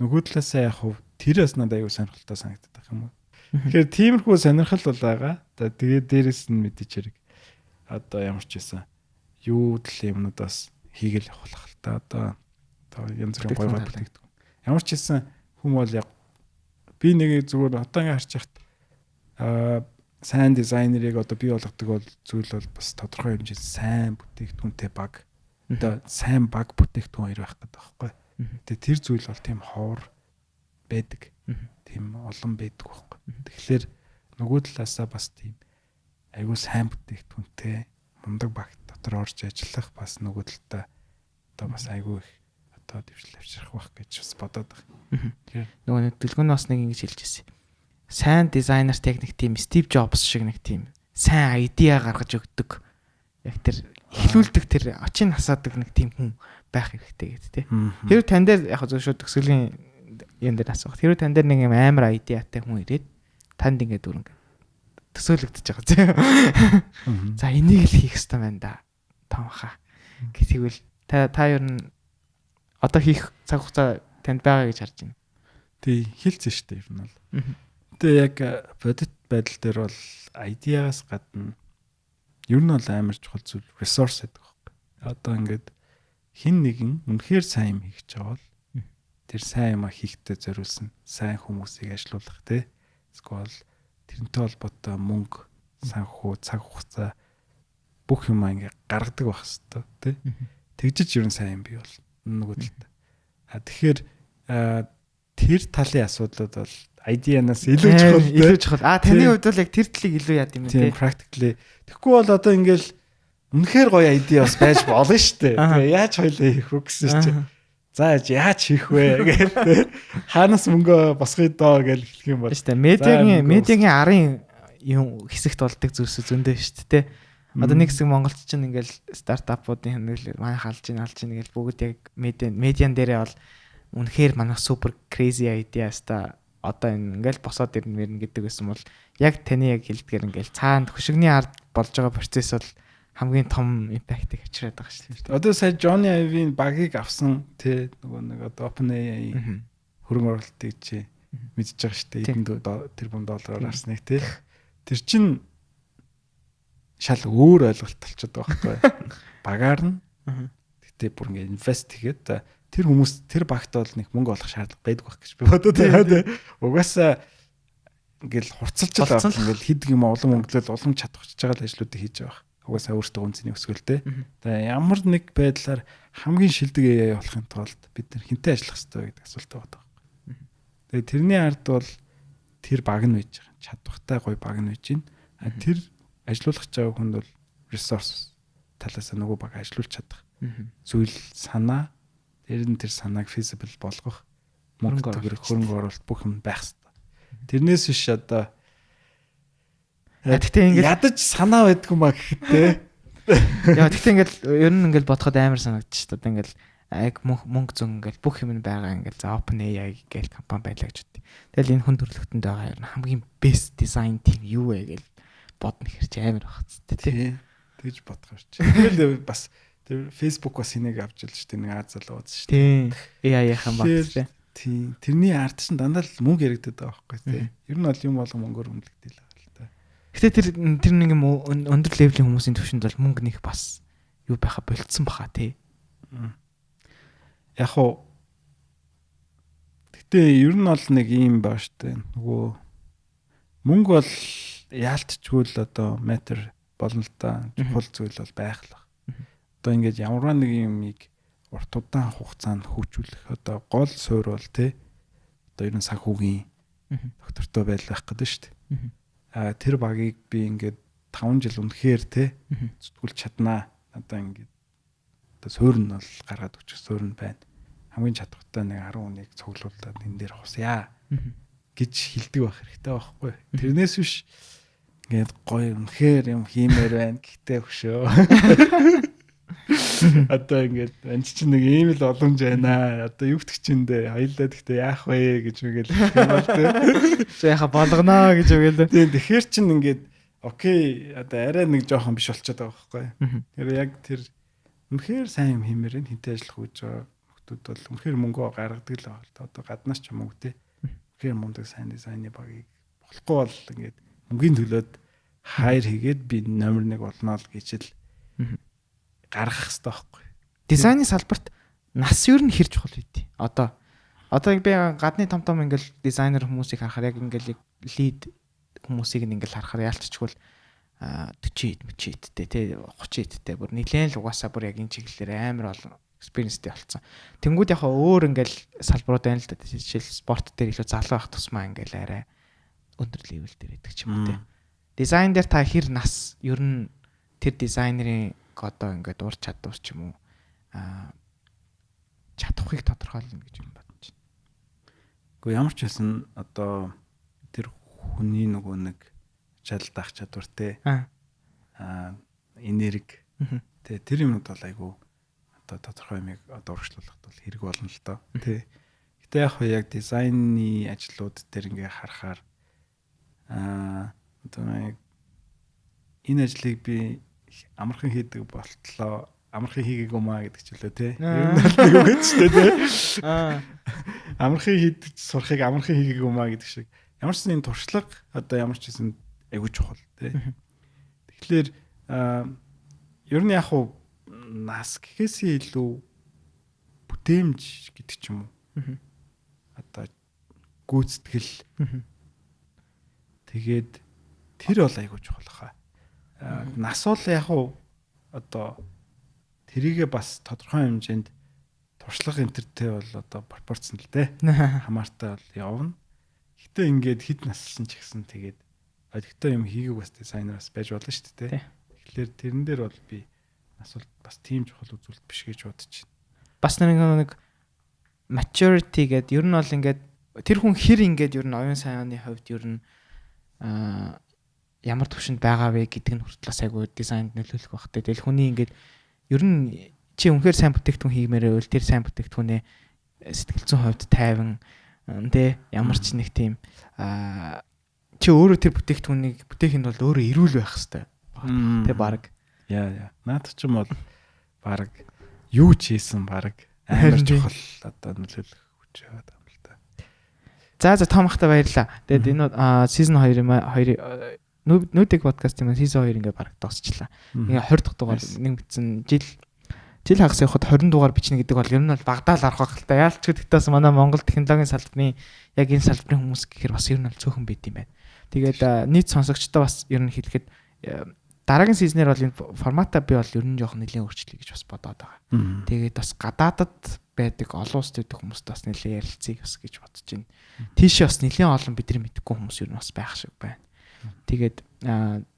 B: нөгөө талаасаа яг хав тэр бас надад аюу сонирхолтой санагдаад байгаа юм уу. Тэгэхээр тиймэрхүү сонирхол бол байгаа. Тэгээд дээрэс нь мэдээч хэрэг одоо ямар ч байсан юу төл юмнууд бас хийгээл явах л та одоо янз бүрийн гоё бүтээгдэхүүн. Ямар ч байсан хүм бол яг би нэг зүгээр одоо ингээ харж яхад сайн дизайнерыг одоо бий болгодог бол зүйл бол бас тодорхой хэмжээнд сайн бүтээгдэхүүнтэй баг. Одоо сайн баг бүтээгдэхүүн хоёр байх гэдэг байхгүй. Тэгээ тэр зүйл бол тийм ховор байдаг. Тийм олон байдаг байхгүй. Тэгэхээр нөгөө талаасаа бас тийм айгүй сайн бүтээгдэхүүнтэй мундаг багт дотор орж ажиллах бас нөгөө талдаа одоо бас айгүй их одоо дэвшил авчрах байх гэж бас бодоод байна. Тэгэхээр
A: нөгөө дэлгүүн бас нэг ингэж хэлж ирсэн. Сайн дизайнер техник тийм Стив Джобс шиг нэг тийм сайн айдиа гаргаж өгдөг. Яг тэр эхлүүлдэг тэр очийг насаадаг нэг тийм хүн байх хэрэгтэй гэдэг тий. Тэр тань дээр яг зөв шүү төгсгөлийн юм дээр асуух. Тэр тань дээр нэг юм амар айдиатай хүн ирээд танд ингээд дүрэн төсөөлөгдөж байгаа тий. За энийг л хийх хэрэгтэй байна да. Томхаа. Гэтэл та ер нь одоо хийх цаг хугацаа танд байгаа гэж харж байна.
B: Тий хэлсэн шүү дээ ер нь бол. Тэгээ яг бодит байдал дээр бол айдиагаас гадна ер нь бол амар чухал зүйл ресурс гэдэг байхгүй. Одоо ингээд хин нэгэн үнэхээр сайн юм хийж байгаа бол тэр сайн юм хийхдээ зориулсан сайн хүмүүсийг ажилуулах тий. Эсвэл тэрнтэй холбоотой мөнгө, санхүү, цаг хугацаа бүх юм ингээд гаргадаг байх хэвээр тий. Тэгжиж ер нь сайн юм бий бол нөгөө талд. Тэгэхээр тэр талын асуудлууд бол ID-янаас илүү чухал.
A: Таны хувьд бол яг тэр талыг илүү яад юм
B: тий. Practically. Тэгэхгүй бол одоо ингээл үнэхээр гоё ID бас байж болно шүү дээ. Тэгээ яаж хойлоо хийх вэ гэсэн чинь. За яаж хийх вэ гэдэг. Хаанаас мөнгө босгоё доо гэж хэлэх юм бол.
A: Шүү дээ. Медиагийн арын юм хэсэгт болдог зүйлс зөндөө шүү дээ. Одоо нэг хэсэг Монголч чинь ингээл стартапуудын хэмнэлээр манай халж ийн гэж бүгд яг медиан дээрээ бол үнэхээр манай супер crazy idea-ста одоо ингээл босоод ирнэ гэдэг байсан бол яг таны яг хэлдгээр ингээл цаанд хөшигний ард болж байгаа процесс бол хамгийн том импактыг авчираад байгаа шүү дээ.
B: Одоо сая Johnny Ive-ийн багийг авсан тий нөгөө нэг одоо OpenAI хөрөнгө оруулалтыг чи мэдчихэж байгаа шүү дээ. $1 тэрбум доллараар авсныг тий. Тэр чин шал өөр ойлголт болчиход байгаа байхгүй. Багаар нь гэтээ бүр ингээ инвест хийгээд тэр хүмүүс тэр багт бол нэг мөнгө олох шаардлага байдаг байх гэж би бодоод байгаа. Угаасаа ингээл хурцлж байгаа ингээл хэд юм олон мөнгөлөл улам чадчихж байгаа ажлуудыг хийж байгаа. Угаасаа өөртөө үнцний өсгөлтэй. Тэгээ ямар нэг байдлаар хамгийн шилдэг AI болохын тулд бид нар хинтээ ажиллах хэрэгтэй гэдэг асуулт байгаа байхгүй. Тэгээ тэрний ард бол тэр баг нь байж байгаа. Чадвартай гоё баг нь байж байна. Тэр ажиллуулах байгаа хүнд бол ресурс талаас нь нөгөө баг ажиллуулж чадах. Зүйл санаа тэр нь тэр санааг feasible болгох хөрөнгө оруулалт бүх юм байх хэрэгтэй. Тэрнээс биш одоо
A: тэгтээ ингээд
B: ядаж санаа байдгүй маа гэхтээ.
A: Яа тэгтээ ингээд ер нь ингээд бодоход амар санагдчих та ингээд яг мөнгө зүүн ингээд бүх юм байгаа ингээд за OpenAI гэх компани байлаа гэж бодъё. Тэгэл энэ хүн төрөлхтөнд байгаа ер нь хамгийн best design team юу вэ гэж бодно хэрэг чи амар багц тий.
B: Тэгж бодох юм чи. Тэгэл бас тэр Facebook бас энийг авч илж штэ нэг Аз залуу ууз штэ.
A: Тий. AI-ийн багц тий.
B: Тий. Тэрний арт чинь дандаа л мөнгө яригдаад байгаа байхгүй тий. Ер нь бол юм болго мөнгөөр хүндлэгдэл байгаа л та.
A: Гэтэ тэр нэг юм өндөр левлийн хүмүүсийн төвшөнд бол мөнгө нэх бас юу байха болцсон баха тий.
B: Яг уу гэтээ ер нь бол нэг юм баа штэ. Нөгөө мөнгө бол яалтчгүй л одоо метр болно л да. Чухал зүйл бол байх л. Одоо ингээд ямар нэг юмыг урт удаан хугацаанд хөгжүүлэх одоо гол суурь бол тий. Одоо ер нь санхүүгийн доктортой байх гэдэг шүү дээ. Тэр багийг би ингээд 5 жил үнэхээр тий зүтгүүлж чаднаа. Одоо ингээд одоо суурь нь бол гаргаад өчөх суурь нь байна. Хамгийн чадвартай нэг 10 хүнийг цуглуулад энэ дээр хусъя гэж хэлдэг байх хэрэгтэй байхгүй. Тэрнээс биш ингээд гоё үнэхээр юм хиймээр байна гэхдээ хөшөө. Одоо ингээд энэ чинь нэг ийм л боломж байна. Одоо юу гэх чинь дээ хоёлаа гэхдээ яах вэ гэж үгээл хэлсэн тий.
A: Яха болгоно гэж үгээл.
B: Тийм тэгэхээр чинь ингээд окей одоо арай нэг жоохон биш болчиход байгаа байхгүй. Тэр яг тэр үнэхээр сайн юм хиймээр энэ хинтээ ажиллах үеж байгаа хүмүүс бол үнэхээр мөнгө гаргадаг л байна. Одоо гаднаас ч юм уу тий. Үнэхээр мундаг сайн дизайны багийг болохгүй бол ингээд мөнгөний төлөөд хайр хийгээд би номер 1 болно л гэж л гаргах хэрэгтэй байхгүй.
A: Дизайны салбарт нас юу н хэр чухал үгүй. Одоо би гадны том ингээл дизайнер хүмүүсийг харахаар яг ингээл лид хүмүүсийг ингээл харахаар яалтчгүй 40 эдтэй тий 30 эдтэй бүр нэлээд л угаасаа бүр яг энэ чиглэлээр амар олон экспириенстэй болсон. Тэнгүүд яг өөр ингээл салбарууд байна л да. Жишээл спорт дээр илүү залуу байх тусмаа ингээл арай өндөр левел дээр идэх ч юм уу тий. Дизайн дээр та хэр нас ер нь тэр дизайнерын одоо ингээд ур чадвар ч юм уу чадахыг тодорхойлно гэж юм бодож байна.
B: Гэхдээ ямар ч байсан одоо тэр хүний нөгөө нэг чадлах чадвартэй энерги тий тэр юмуд бол айгу одоо тодорхой юмыг одоо урагшлуулахад бол хэрэг болно л доо тий. Гэтэ яг дизайны ажлууд дээр ингээ харахаар одоо энэ ажлыг би амархан хийдэг болтлоо амархан хийгээгүй маа гэдэг ч үлээ тий. Ер нь бол нэг үг ч тий. Амархан хийдэг сурахыг амархан хийгээгүй маа гэдэг шиг. Ямар ч энэ туршлага одоо ямар ч гэсэн айгүй чухал тий. Тэгэхээр ер нь яг уу нас гэхээсээ илүү бүтээмж гэдэг ч юм уу. Одоо гүйцэтгэл. Тэгээд тэр бол айгүй чухал хаа. Нас бол яг уу одоо тэрийгээ бас тодорхой хэмжээнд туршлага энтертэй бол одоо пропорцнол дээ. Хамаартай бол явна. Гэтэ ингээд хэд наслсан ч гэсэн тэгээд одогтой юм хийгээг бас дизайнер бас байж болно шүү дээ. Тэгэхээр тэрэн дээр бол би нас бол бас тийм чухал үзүүлэлт биш гэж бодож байна.
A: Бас нэг maturity гэдэг ер нь бол ингээд тэр хүн хэр ингээд ер нь оюун санааны хувьд ер нь ямар төвшөнд байгаа вэ гэдэг нь хүртэл бас айгүй дизайнд нөлөөлөх байх те. Тэгэл хүний ингээд ер нь чи үнэхээр сайн бүтээгдэхүүн хиймээрээ үл тэр сайн бүтээгдэхүүнээ сэтгэл зүйн хувьд тайван те ямар ч нэг тийм чи өөрөө тэр бүтээхэд бол өөрөө эрүүл байх хэвээр те баг.
B: Яа. Наад ч юм бол баг юу ч хийсэн баг амар чухал одоо нөлөөлөх хүч яваад байгаа юм л та.
A: За тоомхтой баярлаа. Тэгээд энэ season 2 нүүдийг подкаст юм season 2 ингээ баг дуусчлаа. Ингээ 20 дахь дугаар нэг битсэн жил хагас явахад 20 дугаар бичнэ гэдэг бол ер нь бол багдаал арах байх л та. Яалч гэдэгтээс манай Монгол технологийн салбарны яг энэ салбарын хүмүүс гэхээр бас ер нь бол цөөхөн байд юм байна. Тэгээд нийт сонсогчдоо бас ер нь хэлэхэд дараагийн сизнэр бол энэ форматаа би бол ер нь жоохон нэлийн өөрчлөе гэж бас бодоод байгаа. Тэгээд бас гадаадад байдаг олон улсад байдаг хүмүүст бас нэлээд ярилцъя бас гэж бодож байна. Тийшээ бас нэлийн олон бидний мэдхгүй хүмүүс ер нь бас байх шиг байна. Тэгээд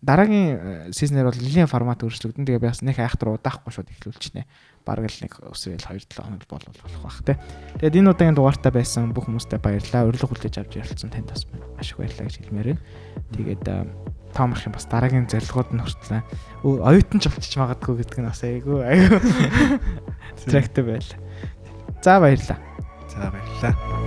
A: дараагийн сизнэр бол нэлийн формат өөрчлөгдөн. Тэгээ би бас нэг айхтар удаахгүй шууд эхлүүлчихнэ. Бараг л нэг өсвөл 2-7 хоног болох бах те. Тэгээд энэ удаагийн дугаартай байсан бүх хүмүүстээ баярлалаа. Урилга хүлээж авч ярилцсан танд бас маш их баярлалаа гэж хэлмээр байна. Тэгээд тоомрох юм бас дараагийн зорилгууд нь хүртлээ. Оюутан ч болчих магадгүй гэдэг нь бас айгүй трактив байл. За баярлалаа.
B: За баярлалаа.